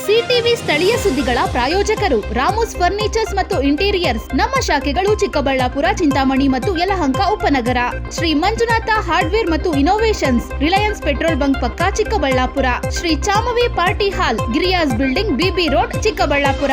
CTV ಸ್ಥಳೀಯ ಸುದ್ದಿಗಳ ಪ್ರಾಯೋಜಕರು ರಾಮೋಸ್ ಫರ್ನಿಚರ್ಸ್ ಮತ್ತು ಇಂಟೀರಿಯರ್ಸ್. ನಮ್ಮ ಶಾಖೆಗಳು ಚಿಕ್ಕಬಳ್ಳಾಪುರ, ಚಿಂತಾಮಣಿ ಮತ್ತು ಯಲಹಂಕ ಉಪನಗರ. ಶ್ರೀ ಮಂಜುನಾಥ ಹಾರ್ಡ್ವೇರ್ ಮತ್ತು ಇನೋವೇಷನ್ಸ್, ರಿಲಯನ್ಸ್ ಪೆಟ್ರೋಲ್ ಬಂಕ್ ಪಕ್ಕ Chikkaballapur. Shri Chamavi party hall, Giriyas building, BB road, Chikkaballapur.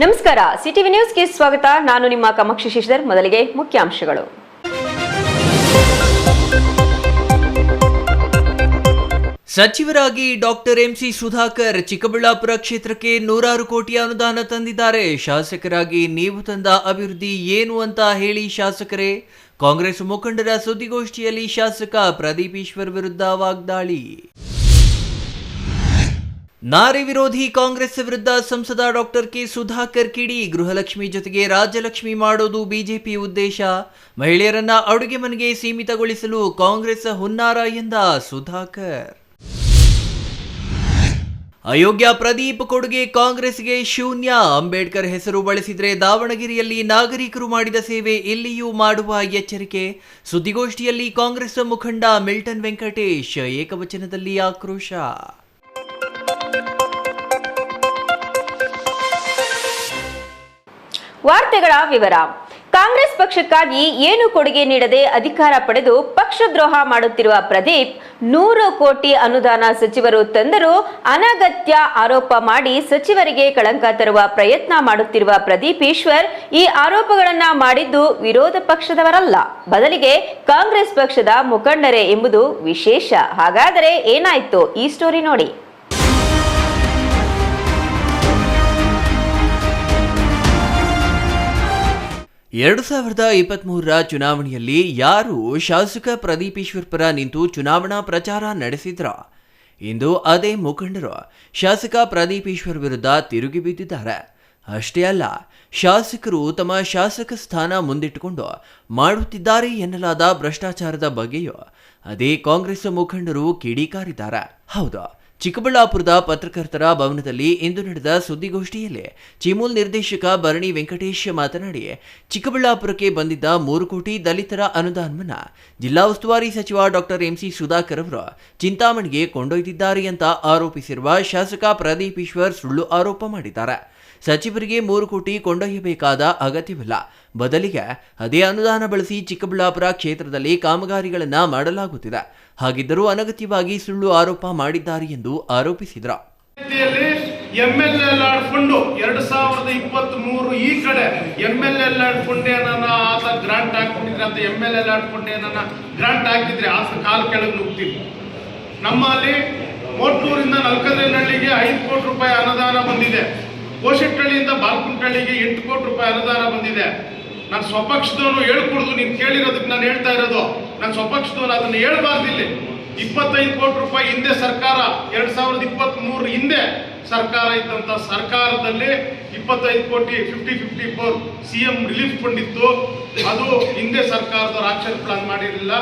ನಮಸ್ಕಾರ, ಸಿಟಿವಿ ನ್ಯೂಸ್ಗೆ ಸ್ವಾಗತ. ನಾನು ನಿಮ್ಮ ಕಾಮಾಕ್ಷಿ ಶಶಿಧರ್. ಮೊದಲಿಗೆ ಮುಖ್ಯಾಂಶಗಳು. ಸಚಿವರಾಗಿ ಡಾಕ್ಟರ್ ಎಂಸಿ ಸುಧಾಕರ್ ಚಿಕ್ಕಬಳ್ಳಾಪುರ ಕ್ಷೇತ್ರಕ್ಕೆ 100 ಕೋಟಿ ಅನುದಾನ ತಂದಿದ್ದಾರೆ. ಶಾಸಕರಾಗಿ ನೀವು ತಂದ ಅಭಿವೃದ್ಧಿ ಏನು ಅಂತ ಹೇಳಿ ಶಾಸಕರೇ. ಕಾಂಗ್ರೆಸ್ ಮುಖಂಡರ ಸುದ್ದಿಗೋಷ್ಠಿಯಲ್ಲಿ ಶಾಸಕ ಪ್ರದೀಪ್ ಈಶ್ವರ್ ವಿರುದ್ಧ ವಾಗ್ದಾಳಿ. ನಾರಿ ವಿರೋಧಿ ಕಾಂಗ್ರೆಸ್ ವಿರುದ್ಧ ಸಂಸದ ಡಾಕ್ಟರ್ ಕೆ ಸುಧಾಕರ್ ಕಿಡಿ. ಗೃಹಲಕ್ಷ್ಮಿ ಜೊತೆಗೆ ರಾಜ್ಯಲಕ್ಷ್ಮಿ ಮಾಡೋದು ಬಿಜೆಪಿ ಉದ್ದೇಶ. ಮಹಿಳೆಯರನ್ನ ಅಡುಗೆ ಮನೆಗೆ ಸೀಮಿತಗೊಳಿಸಲು ಕಾಂಗ್ರೆಸ್ ಹುನ್ನಾರ ಎಂದ ಸುಧಾಕರ್. ಅಯೋಗ್ಯ ಪ್ರದೀಪ್ ಕೊಡುಗೆ ಕಾಂಗ್ರೆಸ್ಗೆ ಶೂನ್ಯ. ಅಂಬೇಡ್ಕರ್ ಹೆಸರು ಬಳಸಿದ್ರೆ ದಾವಣಗೆರೆಯಲ್ಲಿ ನಾಗರಿಕರು ಮಾಡಿದ ಸೇವೆ ಇಲ್ಲಿಯೂ ಮಾಡುವ ಎಚ್ಚರಿಕೆ. ಸುದ್ದಿಗೋಷ್ಠಿಯಲ್ಲಿ ಕಾಂಗ್ರೆಸ್ ಮುಖಂಡ ಮಿಲ್ಟನ್ ವೆಂಕಟೇಶ್. ಏಕವಚನದಲ್ಲಿ ಆಕ್ರೋಶ. ವಾರ್ತೆಗಳ ವಿವರ. ಕಾಂಗ್ರೆಸ್ ಪಕ್ಷಕ್ಕಾಗಿ ಏನು ಕೊಡುಗೆ ನೀಡದೆ ಅಧಿಕಾರ ಪಡೆದು ಪಕ್ಷದ್ರೋಹ ಮಾಡುತ್ತಿರುವ ಪ್ರದೀಪ್ 100 ಕೋಟಿ ಅನುದಾನ ಸಚಿವರು ತಂದರೂ ಅನಗತ್ಯ ಆರೋಪ ಮಾಡಿ ಸಚಿವರಿಗೆ ಕಳಂಕ ತರುವ ಪ್ರಯತ್ನ ಮಾಡುತ್ತಿರುವ ಪ್ರದೀಪ್ ಈಶ್ವರ್ ಈ ಆರೋಪಗಳನ್ನ ಮಾಡಿದ್ದು ವಿರೋಧ ಪಕ್ಷದವರಲ್ಲ, ಬದಲಿಗೆ ಕಾಂಗ್ರೆಸ್ ಪಕ್ಷದ ಮುಖಂಡರೇ ಎಂಬುದು ವಿಶೇಷ. ಹಾಗಾದರೆ ಏನಾಯ್ತು ಈ ಸ್ಟೋರಿ ನೋಡಿ. 2023ರ ಚುನಾವಣೆಯಲ್ಲಿ ಯಾರು ಶಾಸಕ ಪ್ರದೀಪ್ ಈಶ್ವರ್ ಪರ ನಿಂತು ಚುನಾವಣಾ ಪ್ರಚಾರ ನಡೆಸಿದ್ರ, ಇಂದು ಅದೇ ಮುಖಂಡರು ಶಾಸಕ ಪ್ರದೀಪ್ ಈಶ್ವರ್ ವಿರುದ್ಧ ತಿರುಗಿ ಬಿದ್ದಿದ್ದಾರೆ. ಅಷ್ಟೇ ಅಲ್ಲ, ಶಾಸಕರು ತಮ್ಮ ಶಾಸಕ ಸ್ಥಾನ ಮುಂದಿಟ್ಟುಕೊಂಡು ಮಾಡುತ್ತಿದ್ದಾರೆ ಎನ್ನಲಾದ ಭ್ರಷ್ಟಾಚಾರದ ಬಗ್ಗೆಯೂ ಅದೇ ಕಾಂಗ್ರೆಸ್ ಮುಖಂಡರು ಕಿಡಿಕಾರಿದ್ದಾರೆ. ಹೌದು, ಚಿಕ್ಕಬಳ್ಳಾಪುರದ ಪತ್ರಕರ್ತರ ಭವನದಲ್ಲಿ ಇಂದು ನಡೆದ ಸುದ್ದಿಗೋಷ್ಠಿಯಲ್ಲಿ ಚಿಮೂಲ್ ನಿರ್ದೇಶಕ ಭರಣಿ ವೆಂಕಟೇಶ್ ಮಾತನಾಡಿ, ಚಿಕ್ಕಬಳ್ಳಾಪುರಕ್ಕೆ ಬಂದಿದ್ದ 3 ಕೋಟಿ ದಲಿತರ ಅನುದಾನವನ್ನು ಜಿಲ್ಲಾ ಉಸ್ತುವಾರಿ ಸಚಿವ ಡಾಕ್ಟರ್ ಎಂಸಿ ಸುಧಾಕರ್ ಅವರು ಚಿಂತಾಮಣಿಗೆ ಕೊಂಡೊಯ್ದಿದ್ದಾರೆ ಅಂತ ಆರೋಪಿಸಿರುವ ಶಾಸಕ ಪ್ರದೀಪ್ ಈಶ್ವರ್ ಸುಳ್ಳು ಆರೋಪ ಮಾಡಿದ್ದಾರೆ. ಸಚಿವರಿಗೆ 3 ಕೋಟಿ ಕೊಂಡೊಯ್ಯಬೇಕಾದ ಅಗತ್ಯವಿಲ್ಲ, ಬದಲಿಗೆ ಅದೇ ಅನುದಾನ ಬಳಸಿ ಚಿಕ್ಕಬಳ್ಳಾಪುರ ಕ್ಷೇತ್ರದಲ್ಲಿ ಕಾಮಗಾರಿಗಳನ್ನು ಮಾಡಲಾಗುತ್ತಿದೆ. ಹಾಗಿದ್ದರೂ ಅನಗತ್ಯವಾಗಿ ಸುಳ್ಳು ಆರೋಪ ಮಾಡಿದ್ದಾರೆ ಎಂದು ಆರೋಪಿಸಿದರು. ಎಂಎಲ್ಎಲ್ ಫಂಡ್ 2023 ಈ ಕಡೆ ಎಂಎಲ್ಎಲ್ ಫಂಡ್ ಏನನ್ನ ಆತ ಗ್ರಾಂಟ್ ಹಾಕ್ಬಿಟ್ಟಿದ್ರೆ ಅಂತ ಎಂಎಲ್ಎಲ್ ಫಂಡ್ ಏನನ್ನ ಗ್ರಾಂಟ್ ಹಾಕಿದ್ರೆ ಆ ಕಾಲ ಕೆಳಗೆ ನುಗ್ತೀವಿ. ನಮ್ಮಲ್ಲಿ ಮೋಟ್ನೂರಿಂದ ನಲ್ಕದ್ರನಹಳ್ಳಿಗೆ 5 ಕೋಟಿ ರೂಪಾಯಿ ಅನುದಾನ ಬಂದಿದೆ. ಕೋಶೆಟ್ಟಳ್ಳಿಯಿಂದ ಬಾಲ್ಕುಂಟಳ್ಳಿಗೆ 8 ಕೋಟಿ ರೂಪಾಯಿ ಅನುದಾನ ಬಂದಿದೆ. ನಾನು ಸ್ವಪಕ್ಷದವನು ಹೇಳ್ಕೊಡುದು, ನೀನು ಕೇಳಿರೋದಕ್ಕೆ ನಾನು ಹೇಳ್ತಾ ಇರೋದು. ನಾನು ಸ್ವಪಕ್ಷದವನು ಅದನ್ನು ಹೇಳ್ಬಾರ್ದು. ಇಲ್ಲಿ 25 ಕೋಟಿ ರೂಪಾಯಿ ಹಿಂದೆ ಸರ್ಕಾರ 2023 ಹಿಂದೆ ಸರ್ಕಾರ ಇದ್ದಂಥ ಸರ್ಕಾರದಲ್ಲಿ 25 ಕೋಟಿ 50-54 CM ರಿಲೀಫ್ ಫಂಡ್ ಇತ್ತು. ಅದು ಹಿಂದೆ ಸರ್ಕಾರದವ್ರು ಆಕ್ಷನ್ ಪ್ಲಾನ್ ಮಾಡಿರಲಿಲ್ಲ.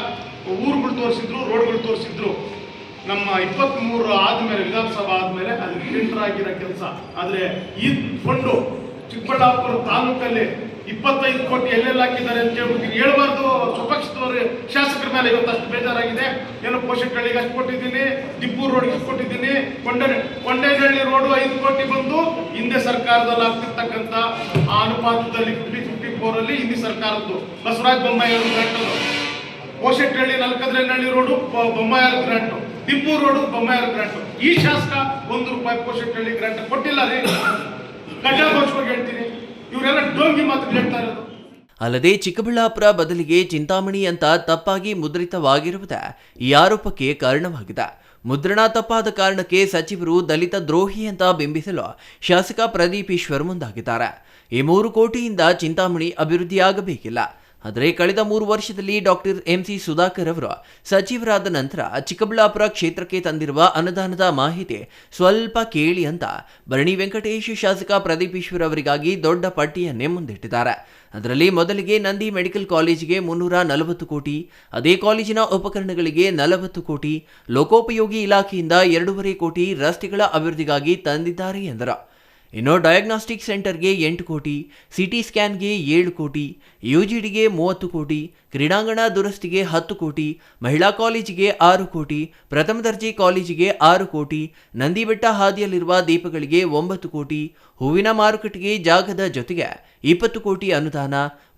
ಊರುಗಳು ತೋರಿಸಿದ್ರು, ರೋಡ್ಗಳು ತೋರಿಸಿದ್ರು. ನಮ್ಮ 23 ಆದಮೇಲೆ ವಿಧಾನಸಭಾ ಆದಮೇಲೆ ಅದು ಟೆಂಡರ್ ಆಗಿರೋ ಕೆಲಸ. ಆದರೆ ಈ ಫಂಡು ಚಿಕ್ಕಬಳ್ಳಾಪುರ ತಾಲೂಕಲ್ಲಿ 25 ಕೋಟಿ ಎಲ್ಲೆಲ್ಲ ಹಾಕಿದ್ದಾರೆ ಅಂತ ಹೇಳ್ಬಿಟ್ಟು ಹೇಳ್ಬಾರ್ದು. ಸ್ವಪಕ್ಷದವರು ಶಾಸಕರ ಮೇಲೆ ಇವತ್ತು ಅಷ್ಟು ಬೇಜಾರಾಗಿದೆ. ಏನೋ ಕೋಶೆಟ್ಟಳ್ಳಿಗೆ ಅಷ್ಟು ಕೊಟ್ಟಿದ್ದೀನಿ, ದಿಪ್ಪೂರು ರೋಡ್ಗೆ ಕೊಟ್ಟಿದ್ದೀನಿ, ಕೊಂಡೇನಹಳ್ಳಿ ರೋಡು 5 ಕೋಟಿ ಬಂದು ಹಿಂದೆ ಸರ್ಕಾರದಲ್ಲಿ ಆಗ್ತಿರ್ತಕ್ಕಂಥ ಆ ಅನುಪಾತದಲ್ಲಿ 50-54 ಹಿಂದಿ ಸರ್ಕಾರದ್ದು Basavaraj Bommai grant. Koshettahalli Nalkadranahalli road Bommai grant, Dippur road Bommai grant. ಈ ಶಾಸಕ 1 ರೂಪಾಯಿ ಕೋಶೆಟ್ಟಳ್ಳಿ ಗ್ರಾಂಟ್ ಕೊಟ್ಟಿಲ್ಲ ರೀ. ಗಡ್ಡಾಘೋಷವಾಗಿ ಹೇಳ್ತೀನಿ, ಇವರೆಲ್ಲ ಡೋಂಗಿ ಮಾತು ಹೇಳ್ತಾ ಇರೋದು. ಅಲ್ಲದೆ ಚಿಕ್ಕಬಳ್ಳಾಪುರ ಬದಲಿಗೆ ಚಿಂತಾಮಣಿ ಅಂತ ತಪ್ಪಾಗಿ ಮುದ್ರಿತವಾಗಿರುವುದೇ ಈ ಆರೋಪಕ್ಕೆ ಕಾರಣವಾಗಿದೆ. ಮುದ್ರಣ ತಪ್ಪಾದ ಕಾರಣಕ್ಕೆ ಸಚಿವರು ದಲಿತ ದ್ರೋಹಿ ಅಂತ ಬಿಂಬಿಸಲು ಶಾಸಕ ಪ್ರದೀಪ್ ಈಶ್ವರ್ ಮುಂದಾಗಿದ್ದಾರೆ. ಈ 3 ಕೋಟಿಯಿಂದ ಚಿಂತಾಮಣಿ ಅಭಿವೃದ್ಧಿಯಾಗಬೇಕಿಲ್ಲ, ಆದರೆ ಕಳೆದ 3 ವರ್ಷದಲ್ಲಿ ಡಾಕ್ಟರ್ MC ಸುಧಾಕರ್ ಅವರು ಸಚಿವರಾದ ನಂತರ ಚಿಕ್ಕಬಳ್ಳಾಪುರ ಕ್ಷೇತ್ರಕ್ಕೆ ತಂದಿರುವ ಅನುದಾನದ ಮಾಹಿತಿ ಸ್ವಲ್ಪ ಕೇಳಿ ಅಂತ ಭರಣಿ ವೆಂಕಟೇಶ್ ಶಾಸಕ ಪ್ರದೀಪ್ ಈಶ್ವರ್ ಅವರಿಗಾಗಿ ದೊಡ್ಡ ಪಟ್ಟಿಯನ್ನೇ ಮುಂದಿಟ್ಟಿದ್ದಾರೆ. ಅದರಲ್ಲಿ ಮೊದಲಿಗೆ ನಂದಿ ಮೆಡಿಕಲ್ ಕಾಲೇಜಿಗೆ 340 ಕೋಟಿ, ಅದೇ ಕಾಲೇಜಿನ ಉಪಕರಣಗಳಿಗೆ 40 ಕೋಟಿ, ಲೋಕೋಪಯೋಗಿ ಇಲಾಖೆಯಿಂದ 2.5 ಕೋಟಿ ರಸ್ತೆಗಳ ಅಭಿವೃದ್ಧಿಗಾಗಿ ತಂದಿದ್ದಾರೆ ಎಂದರು. ಇನ್ನು ಡಯಾಗ್ನಾಸ್ಟಿಕ್ ಸೆಂಟರ್ಗೆ 8 ಕೋಟಿ, CT ಸ್ಕ್ಯಾನ್ಗೆ 7 ಕೋಟಿ, UGDಗೆ 30 ಕೋಟಿ, ಕ್ರೀಡಾಂಗಣ ದುರಸ್ತಿಗೆ 10 ಕೋಟಿ, ಮಹಿಳಾ ಕಾಲೇಜಿಗೆ 6 ಕೋಟಿ, ಪ್ರಥಮ ದರ್ಜೆ ಕಾಲೇಜಿಗೆ 6 ಕೋಟಿ, ನಂದಿಬೆಟ್ಟ ಹಾದಿಯಲ್ಲಿರುವ ದೀಪಗಳಿಗೆ 9 ಕೋಟಿ, ಹೂವಿನ ಮಾರುಕಟ್ಟೆಗೆ ಜಾಗದ ಜೊತೆಗೆ 20 ಕೋಟಿ ಅನುದಾನ,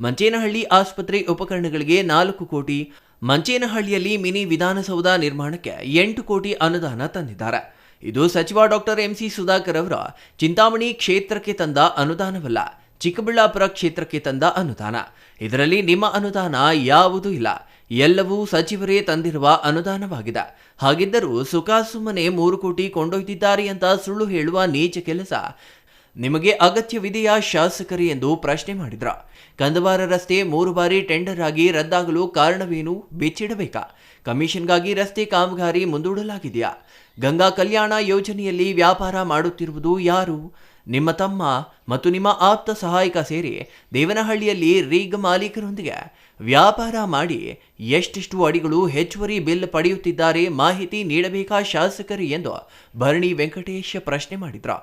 ಮಂಚೇನಹಳ್ಳಿ ಆಸ್ಪತ್ರೆ ಉಪಕರಣಗಳಿಗೆ 4 ಕೋಟಿ, ಮಂಚೇನಹಳ್ಳಿಯಲ್ಲಿ ಮಿನಿ ವಿಧಾನಸೌಧ ನಿರ್ಮಾಣಕ್ಕೆ 8 ಕೋಟಿ ಅನುದಾನ ತಂದಿದ್ದಾರೆ. ಇದು ಸಚಿವ ಡಾಕ್ಟರ್ MC ಸುಧಾಕರ್ ಅವರ ಚಿಂತಾಮಣಿ ಕ್ಷೇತ್ರಕ್ಕೆ ತಂದ ಅನುದಾನವಲ್ಲ, ಚಿಕ್ಕಬಳ್ಳಾಪುರ ಕ್ಷೇತ್ರಕ್ಕೆ ತಂದ ಅನುದಾನ. ಇದರಲ್ಲಿ ನಿಮ್ಮ ಅನುದಾನ ಯಾವುದೂ ಇಲ್ಲ, ಎಲ್ಲವೂ ಸಚಿವರೇ ತಂದಿರುವ ಅನುದಾನವಾಗಿದೆ. ಹಾಗಿದ್ದರೂ ಸುಖಾಸುಮ್ಮನೆ 3 ಕೋಟಿ ಕೊಂಡೊಯ್ದಿದ್ದಾರೆ ಅಂತ ಸುಳ್ಳು ಹೇಳುವ ನೀಚ ಕೆಲಸ ನಿಮಗೆ ಅಗತ್ಯವಿದೆಯಾ ಶಾಸಕರೇ ಎಂದು ಪ್ರಶ್ನೆ ಮಾಡಿದ್ರ. ಕಂದವಾರ ರಸ್ತೆ 3 ಬಾರಿ ಟೆಂಡರ್ ಆಗಿ ರದ್ದಾಗಲು ಕಾರಣವೇನು? ಬಿಚ್ಚಿಡಬೇಕಾ? ಕಮಿಷನ್ಗಾಗಿ ರಸ್ತೆ ಕಾಮಗಾರಿ ಮುಂದೂಡಲಾಗಿದೆಯಾ? ಗಂಗಾ ಕಲ್ಯಾಣ ಯೋಜನೆಯಲ್ಲಿ ವ್ಯಾಪಾರ ಮಾಡುತ್ತಿರುವುದು ಯಾರು? ನಿಮ್ಮ ತಮ್ಮ ಮತ್ತು ನಿಮ್ಮ ಆಪ್ತ ಸಹಾಯಕ ಸೇರಿ ದೇವನಹಳ್ಳಿಯಲ್ಲಿ ರೀಗ್ ಮಾಲೀಕರೊಂದಿಗೆ ವ್ಯಾಪಾರ ಮಾಡಿ ಎಷ್ಟೆಷ್ಟು ಅಡಿಗಳು ಹೆಚ್ಚುವರಿ ಬಿಲ್ ಪಡೆಯುತ್ತಿದ್ದಾರೆ ಮಾಹಿತಿ ನೀಡಬೇಕಾ ಶಾಸಕರು ಎಂದು ಭರಣಿ ವೆಂಕಟೇಶ್ ಪ್ರಶ್ನೆ ಮಾಡಿದ್ರು.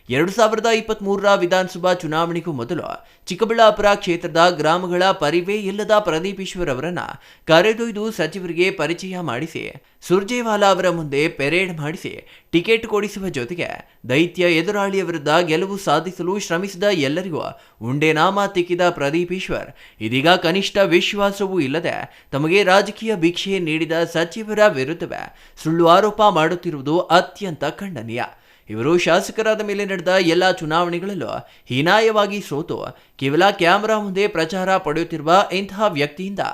2023ರ ವಿಧಾನಸಭಾ ಚುನಾವಣೆಗೂ ಮೊದಲು ಚಿಕ್ಕಬಳ್ಳಾಪುರ ಕ್ಷೇತ್ರದ ಗ್ರಾಮಗಳ ಪರಿವೇ ಇಲ್ಲದ ಪ್ರದೀಪ್ ಈಶ್ವರ್ ಅವರನ್ನ ಕರೆದೊಯ್ದು ಸಚಿವರಿಗೆ ಪರಿಚಯ ಮಾಡಿಸಿ ಸುರ್ಜೇವಾಲಾ ಅವರ ಮುಂದೆ ಪೆರೇಡ್ ಮಾಡಿಸಿ ಟಿಕೆಟ್ ಕೊಡಿಸುವ ಜೊತೆಗೆ ದೈತ್ಯ ಎದುರಾಳಿಯ ವಿರುದ್ಧ ಗೆಲುವು ಸಾಧಿಸಲು ಶ್ರಮಿಸಿದ ಎಲ್ಲರಿಗೂ ಉಂಡೆ ನಾಮ ತಿಕ್ಕಿದ ಪ್ರದೀಪ್ ಈಶ್ವರ್ ಇದೀಗ ಕನಿಷ್ಠ ವಿಶ್ವಾಸವೂ ಇಲ್ಲದೆ ತಮಗೆ ರಾಜಕೀಯ ಭಿಕ್ಷೆ ನೀಡಿದ ಸಚಿವರ ವಿರುದ್ಧವೇ ಸುಳ್ಳು ಆರೋಪ ಮಾಡುತ್ತಿರುವುದು ಅತ್ಯಂತ ಖಂಡನೀಯ. ಇವರು ಶಾಸಕರಾದ ಮೇಲೆ ನಡೆದ ಎಲ್ಲ ಚುನಾವಣೆಗಳಲ್ಲೂ ಹೀನಾಯವಾಗಿ ಸೋತು ಕೇವಲ ಕ್ಯಾಮೆರಾ ಮುಂದೆ ಪ್ರಚಾರ ಪಡೆಯುತ್ತಿರುವ ಇಂತಹ ವ್ಯಕ್ತಿಯಿಂದ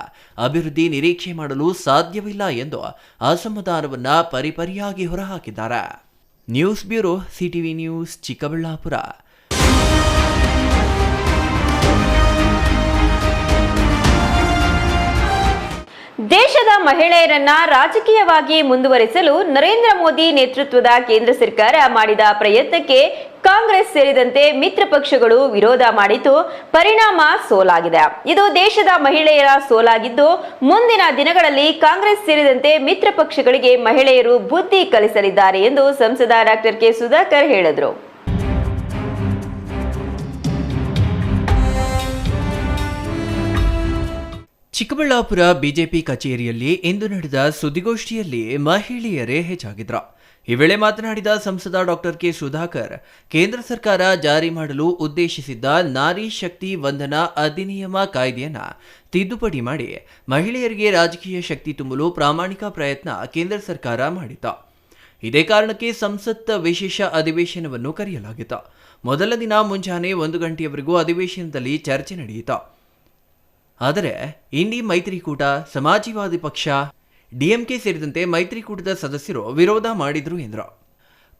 ಅಭಿವೃದ್ಧಿ ನಿರೀಕ್ಷೆ ಮಾಡಲು ಸಾಧ್ಯವಿಲ್ಲ ಎಂದು ಅಸಮಾಧಾನವನ್ನ ಪರಿಪರಿಯಾಗಿ ಹೊರಹಾಕಿದ್ದಾರೆ. News bureau, CTV news, Chikkaballapura. ದೇಶದ ಮಹಿಳೆಯರನ್ನ ರಾಜಕೀಯವಾಗಿ ಮುಂದುವರಿಸಲು ನರೇಂದ್ರ ಮೋದಿ ನೇತೃತ್ವದ ಕೇಂದ್ರ ಸರ್ಕಾರ ಮಾಡಿದ ಪ್ರಯತ್ನಕ್ಕೆ ಕಾಂಗ್ರೆಸ್ ಸೇರಿದಂತೆ ಮಿತ್ರ ಪಕ್ಷಗಳು ವಿರೋಧ ಮಾಡಿದ್ದು ಪರಿಣಾಮ ಸೋಲಾಗಿದೆ. ಇದು ದೇಶದ ಮಹಿಳೆಯರ ಸೋಲಾಗಿದ್ದು ಮುಂದಿನ ದಿನಗಳಲ್ಲಿ ಕಾಂಗ್ರೆಸ್ ಸೇರಿದಂತೆ ಮಿತ್ರ ಪಕ್ಷಗಳಿಗೆ ಮಹಿಳೆಯರು ಬುದ್ಧಿ ಕಲಿಸಲಿದ್ದಾರೆ ಎಂದು ಸಂಸದ ಡಾಕ್ಟರ್ ಕೆ ಸುಧಾಕರ್ ಹೇಳಿದರು. ಚಿಕ್ಕಬಳ್ಳಾಪುರ ಬಿಜೆಪಿ ಕಚೇರಿಯಲ್ಲಿ ಇಂದು ನಡೆದ ಸುದ್ದಿಗೋಷ್ಠಿಯಲ್ಲಿ ಮಹಿಳೆಯರೇ ಹೆಚ್ಚಾಗಿದ್ರು. ಈ ವೇಳೆ ಮಾತನಾಡಿದ ಸಂಸದ ಡಾಕ್ಟರ್ ಕೆ ಸುಧಾಕರ್, ಕೇಂದ್ರ ಸರ್ಕಾರ ಜಾರಿ ಮಾಡಲು ಉದ್ದೇಶಿಸಿದ್ದ ನಾರಿ ಶಕ್ತಿ ವಂದನಾ ಅಧಿನಿಯಮ ಕಾಯ್ದೆಯನ್ನ ತಿದ್ದುಪಡಿ ಮಾಡಿ ಮಹಿಳೆಯರಿಗೆ ರಾಜಕೀಯ ಶಕ್ತಿ ತುಂಬಲು ಪ್ರಾಮಾಣಿಕ ಪ್ರಯತ್ನ ಕೇಂದ್ರ ಸರ್ಕಾರ ಮಾಡಿತು. ಇದೇ ಕಾರಣಕ್ಕೆ ಸಂಸತ್ ವಿಶೇಷ ಅಧಿವೇಶನವನ್ನು ಕರೆಯಲಾಗಿತ್ತು. ಮೊದಲ ದಿನ ಮುಂಜಾನೆ 1 ಗಂಟೆಯವರೆಗೂ ಅಧಿವೇಶನದಲ್ಲಿ ಚರ್ಚೆ ನಡೆಯಿತು. ಆದರೆ ಇಂಡಿ ಮೈತ್ರಿಕೂಟ, ಸಮಾಜವಾದಿ ಪಕ್ಷ, DMK ಸೇರಿದಂತೆ ಮೈತ್ರಿಕೂಟದ ಸದಸ್ಯರು ವಿರೋಧ ಮಾಡಿದ್ರು ಎಂದರು.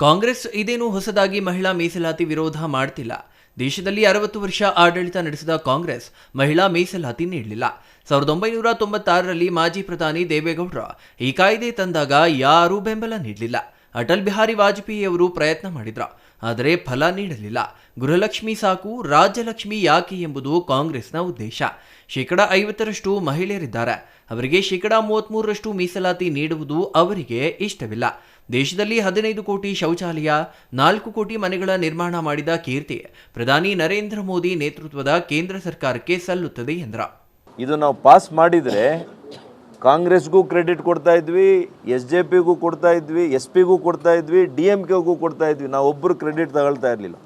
ಕಾಂಗ್ರೆಸ್ ಇದೇನು ಹೊಸದಾಗಿ ಮಹಿಳಾ ಮೀಸಲಾತಿ ವಿರೋಧ ಮಾಡ್ತಿಲ್ಲ. ದೇಶದಲ್ಲಿ 60 ವರ್ಷ ಆಡಳಿತ ನಡೆಸಿದ ಕಾಂಗ್ರೆಸ್ ಮಹಿಳಾ ಮೀಸಲಾತಿ ನೀಡಲಿಲ್ಲ. 1996ರಲ್ಲಿ ಮಾಜಿ ಪ್ರಧಾನಿ ದೇವೇಗೌಡರು ಈ ಕಾಯ್ದೆ ತಂದಾಗ ಯಾರೂ ಬೆಂಬಲ ನೀಡಲಿಲ್ಲ. ಅಟಲ್ ಬಿಹಾರಿ ವಾಜಪೇಯಿ ಅವರು ಪ್ರಯತ್ನ ಮಾಡಿದ್ರು, ಆದರೆ ಫಲ ನೀಡಲಿಲ್ಲ. ಗೃಹಲಕ್ಷ್ಮಿ ಸಾಕು, ರಾಜ್ಯಲಕ್ಷ್ಮಿ ಯಾಕೆ ಎಂಬುದು ಕಾಂಗ್ರೆಸ್ನ ಉದ್ದೇಶ. 50% ಮಹಿಳೆಯರಿದ್ದಾರೆ, ಅವರಿಗೆ 33% ಮೀಸಲಾತಿ ನೀಡುವುದು ಅವರಿಗೆ ಇಷ್ಟವಿಲ್ಲ. ದೇಶದಲ್ಲಿ 15 ಕೋಟಿ ಶೌಚಾಲಯ, 4 ಕೋಟಿ ಮನೆಗಳ ನಿರ್ಮಾಣ ಮಾಡಿದ ಕೀರ್ತಿ ಪ್ರಧಾನಿ ನರೇಂದ್ರ ಮೋದಿ ನೇತೃತ್ವದ ಕೇಂದ್ರ ಸರ್ಕಾರಕ್ಕೆ ಸಲ್ಲುತ್ತದೆ ಎಂದರು. ಇದು ನಾವು ಪಾಸ್ ಮಾಡಿದರೆ ಕಾಂಗ್ರೆಸ್ಗೂ ಕ್ರೆಡಿಟ್ ಕೊಡ್ತಾ ಇದ್ವಿ, SJPಗೂ ಕೊಡ್ತಾ ಇದ್ವಿ, SPಗೂ ಕೊಡ್ತಾ ಇದ್ವಿ, DMKಗೂ ಕೊಡ್ತಾ ಇದ್ವಿ. ನಾವು ಒಬ್ಬರು ಕ್ರೆಡಿಟ್ ತಗೊಳ್ತಾ ಇರಲಿಲ್ಲ.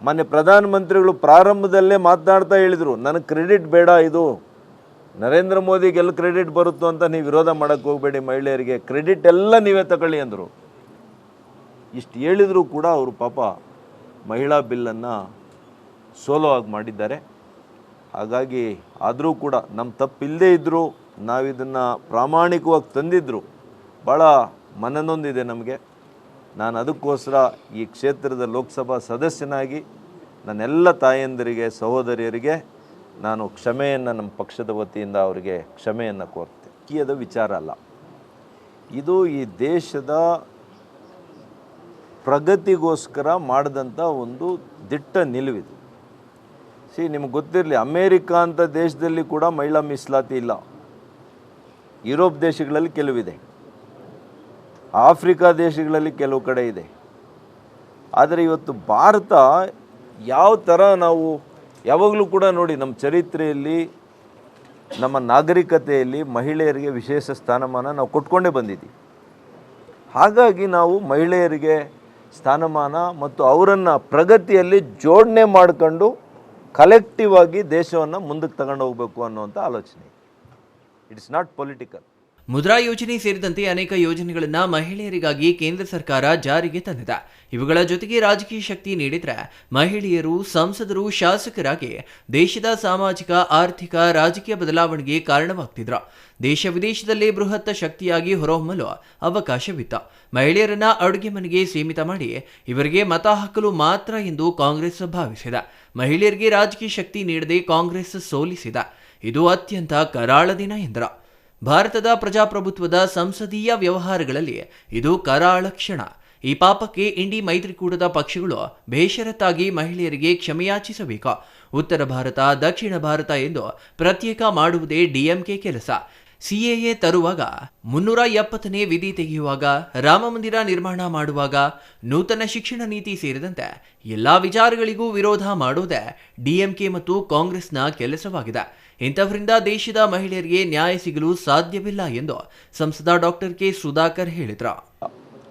ಮೊನ್ನೆ ಪ್ರಧಾನಮಂತ್ರಿಗಳು ಪ್ರಾರಂಭದಲ್ಲೇ ಮಾತನಾಡ್ತಾ ಹೇಳಿದರು, ನನಗೆ ಕ್ರೆಡಿಟ್ ಬೇಡ, ಇದು ನರೇಂದ್ರ ಮೋದಿಗೆಲ್ಲ ಕ್ರೆಡಿಟ್ ಬರುತ್ತೋ ಅಂತ ನೀವು ವಿರೋಧ ಮಾಡೋಕ್ಕೆ ಹೋಗಬೇಡಿ, ಮಹಿಳೆಯರಿಗೆ ಕ್ರೆಡಿಟ್ ಎಲ್ಲ ನೀವೇ ತಗೊಳ್ಳಿ ಅಂದರು. ಇಷ್ಟು ಹೇಳಿದರೂ ಕೂಡ ಅವರು ಪಾಪ ಮಹಿಳಾ ಬಿಲ್ಲನ್ನು ಸೋಲೋ ಆಗಿ ಮಾಡಿದ್ದಾರೆ. ಹಾಗಾಗಿ ಆದರೂ ಕೂಡ ನಮ್ಮ ತಪ್ಪಿಲ್ಲದೇ ಇದ್ದರೂ ನಾವಿದನ್ನು ಪ್ರಾಮಾಣಿಕವಾಗಿ ತಂದಿದ್ದರು. ಭಾಳ ಮನನೊಂದಿದೆ ನಮಗೆ. ನಾನು ಅದಕ್ಕೋಸ್ಕರ ಈ ಕ್ಷೇತ್ರದ ಲೋಕಸಭಾ ಸದಸ್ಯನಾಗಿ ನನ್ನೆಲ್ಲ ತಾಯಂದಿರಿಗೆ, ಸಹೋದರಿಯರಿಗೆ ನಾನು ಕ್ಷಮೆಯನ್ನು ನಮ್ಮ ಪಕ್ಷದ ವತಿಯಿಂದ ಅವರಿಗೆ ಕ್ಷಮೆಯನ್ನು ಕೋರ್ತೇನೆ. ರಾಜಕೀಯದ ವಿಚಾರ ಅಲ್ಲ ಇದು, ಈ ದೇಶದ ಪ್ರಗತಿಗೋಸ್ಕರ ಮಾಡಿದಂಥ ಒಂದು ದಿಟ್ಟ ನಿಲುವಿದು. ನಿಮಗೆ ಗೊತ್ತಿರಲಿ, ಅಮೇರಿಕಾ ಅಂತ ದೇಶದಲ್ಲಿ ಕೂಡ ಮಹಿಳಾ ಮೀಸಲಾತಿ ಇಲ್ಲ. ಯುರೋಪ್ ದೇಶಗಳಲ್ಲಿ ಕೆಲವಿದೆ, ಆಫ್ರಿಕಾ ದೇಶಗಳಲ್ಲಿ ಕೆಲವು ಕಡೆ ಇದೆ. ಆದರೆ ಇವತ್ತು ಭಾರತ ಯಾವ ಥರ ನಾವು ಯಾವಾಗಲೂ ಕೂಡ ನೋಡಿ, ನಮ್ಮ ಚರಿತ್ರೆಯಲ್ಲಿ, ನಮ್ಮ ನಾಗರಿಕತೆಯಲ್ಲಿ ಮಹಿಳೆಯರಿಗೆ ವಿಶೇಷ ಸ್ಥಾನಮಾನ ನಾವು ಕೊಟ್ಕೊಂಡೇ ಬಂದಿದ್ದೀವಿ. ಹಾಗಾಗಿ ನಾವು ಮಹಿಳೆಯರಿಗೆ ಸ್ಥಾನಮಾನ ಮತ್ತು ಅವರನ್ನು ಪ್ರಗತಿಯಲ್ಲಿ ಜೋಡಣೆ ಮಾಡಿಕೊಂಡು ಕಲೆಕ್ಟಿವ್ ಆಗಿ ದೇಶವನ್ನು ಮುಂದಕ್ಕೆ ತಗೊಂಡು ಹೋಗಬೇಕು ಅನ್ನುವಂಥ ಆಲೋಚನೆ. It's not political. ಮುದ್ರಾ ಯೋಜನೆ ಸೇರಿದಂತೆ ಅನೇಕ ಯೋಜನೆಗಳನ್ನು ಮಹಿಳೆಯರಿಗಾಗಿ ಕೇಂದ್ರ ಸರ್ಕಾರ ಜಾರಿಗೆ ತಂದಿದೆ. ಇವುಗಳ ಜೊತೆಗೆ ರಾಜಕೀಯ ಶಕ್ತಿ ನೀಡಿದರೆ ಮಹಿಳೆಯರು ಸಂಸದರು, ಶಾಸಕರಾಗಿ ದೇಶದ ಸಾಮಾಜಿಕ, ಆರ್ಥಿಕ, ರಾಜಕೀಯ ಬದಲಾವಣೆಗೆ ಕಾರಣವಾಗ್ತಿದ್ರು. ದೇಶ ವಿದೇಶದಲ್ಲೇ ಬೃಹತ್ ಶಕ್ತಿಯಾಗಿ ಹೊರಹೊಮ್ಮಲು ಅವಕಾಶವಿತ್ತು. ಮಹಿಳೆಯರನ್ನ ಅಡುಗೆ ಮನೆಗೆ ಸೀಮಿತ ಮಾಡಿ ಇವರಿಗೆ ಮತ ಹಾಕಲು ಮಾತ್ರ ಎಂದು ಕಾಂಗ್ರೆಸ್ ಭಾವಿಸಿದೆ. ಮಹಿಳೆಯರಿಗೆ ರಾಜಕೀಯ ಶಕ್ತಿ ನೀಡದೆ ಕಾಂಗ್ರೆಸ್ ಸೋಲಿಸಿದೆ. ಇದು ಅತ್ಯಂತ ಕರಾಳ ದಿನ ಎಂದರು. ಭಾರತದ ಪ್ರಜಾಪ್ರಭುತ್ವದ ಸಂಸದೀಯ ವ್ಯವಹಾರಗಳಲ್ಲಿ ಇದು ಕರಾಳ ಕ್ಷಣ. ಈ ಪಾಪಕ್ಕೆ ಇಂಡಿ ಮೈತ್ರಿಕೂಟದ ಪಕ್ಷಗಳು ಬೇಷರತ್ತಾಗಿ ಮಹಿಳೆಯರಿಗೆ ಕ್ಷಮೆಯಾಚಿಸಬೇಕು. ಉತ್ತರ ಭಾರತ, ದಕ್ಷಿಣ ಭಾರತ ಎಂದು ಪ್ರತ್ಯೇಕ ಮಾಡುವುದೇ ಡಿಎಂಕೆ ಕೆಲಸ. ಸಿಎಎ ತರುವಾಗ, 370ನೇ ವಿಧಿ ತೆಗೆಯುವಾಗ, ರಾಮ ಮಂದಿರ ನಿರ್ಮಾಣ ಮಾಡುವಾಗ, ನೂತನ ಶಿಕ್ಷಣ ನೀತಿ ಸೇರಿದಂತೆ ಎಲ್ಲಾ ವಿಚಾರಗಳಿಗೂ ವಿರೋಧ ಮಾಡುವುದೇ ಡಿಎಂಕೆ ಮತ್ತು ಕಾಂಗ್ರೆಸ್ನ ಕೆಲಸವಾಗಿದೆ. ಇಂಥವರಿಂದ ದೇಶದ ಮಹಿಳೆಯರಿಗೆ ನ್ಯಾಯ ಸಿಗಲು ಸಾಧ್ಯವಿಲ್ಲ ಎಂದು ಸಂಸದ ಡಾಕ್ಟರ್ ಕೆ ಸುಧಾಕರ್ ಹೇಳಿದರು.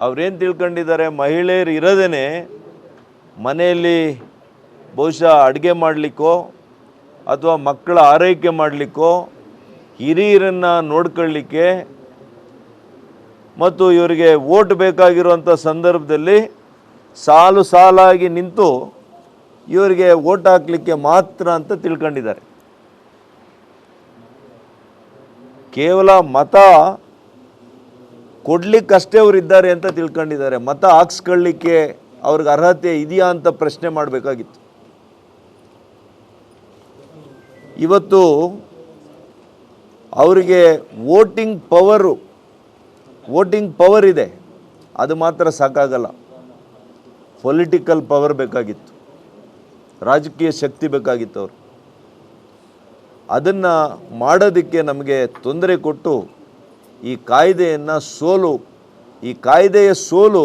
ಅವ್ರೇನು ತಿಳ್ಕೊಂಡಿದ್ದಾರೆ, ಮಹಿಳೆಯರು ಇರೋದೇ ಮನೆಯಲ್ಲಿ ಬಹುಶಃ ಅಡುಗೆ ಮಾಡಲಿಕ್ಕೋ ಅಥವಾ ಮಕ್ಕಳ ಆರೈಕೆ ಮಾಡಲಿಕ್ಕೋ, ಹಿರಿಯರನ್ನು ನೋಡ್ಕೊಳ್ಳಿಕ್ಕೆ ಮತ್ತು ಇವರಿಗೆ ವೋಟ್ ಬೇಕಾಗಿರುವಂಥ ಸಂದರ್ಭದಲ್ಲಿ ಸಾಲು ಸಾಲಾಗಿ ನಿಂತು ಇವರಿಗೆ ವೋಟ್ ಹಾಕಲಿಕ್ಕೆ ಮಾತ್ರ ಅಂತ ತಿಳ್ಕೊಂಡಿದ್ದಾರೆ. ಕೇವಲ ಮತ ಕೊಡ್ಲಿಕ್ಕಷ್ಟೇ ಅವರು ಇದ್ದಾರೆ ಅಂತ ತಿಳ್ಕೊಂಡಿದ್ದಾರೆ. ಮತ ಹಾಕ್ಸ್ಕೊಳ್ಳಿಕ್ಕೆ ಅವ್ರಿಗೆ ಅರ್ಹತೆ ಇದೆಯಾ ಅಂತ ಪ್ರಶ್ನೆ ಮಾಡಬೇಕಾಗಿತ್ತು. ಇವತ್ತು ಅವರಿಗೆ ವೋಟಿಂಗ್ ಪವರ್ ಇದೆ, ಅದು ಮಾತ್ರ ಸಾಕಾಗಲ್ಲ. ಪೊಲಿಟಿಕಲ್ ಪವರ್ ಬೇಕಾಗಿತ್ತು, ರಾಜಕೀಯ ಶಕ್ತಿ ಬೇಕಾಗಿತ್ತು. ಅವರು ಅದನ್ನು ಮಾಡೋದಕ್ಕೆ ನಮಗೆ ತೊಂದರೆ ಕೊಟ್ಟು ಈ ಕಾಯ್ದೆಯ ಸೋಲು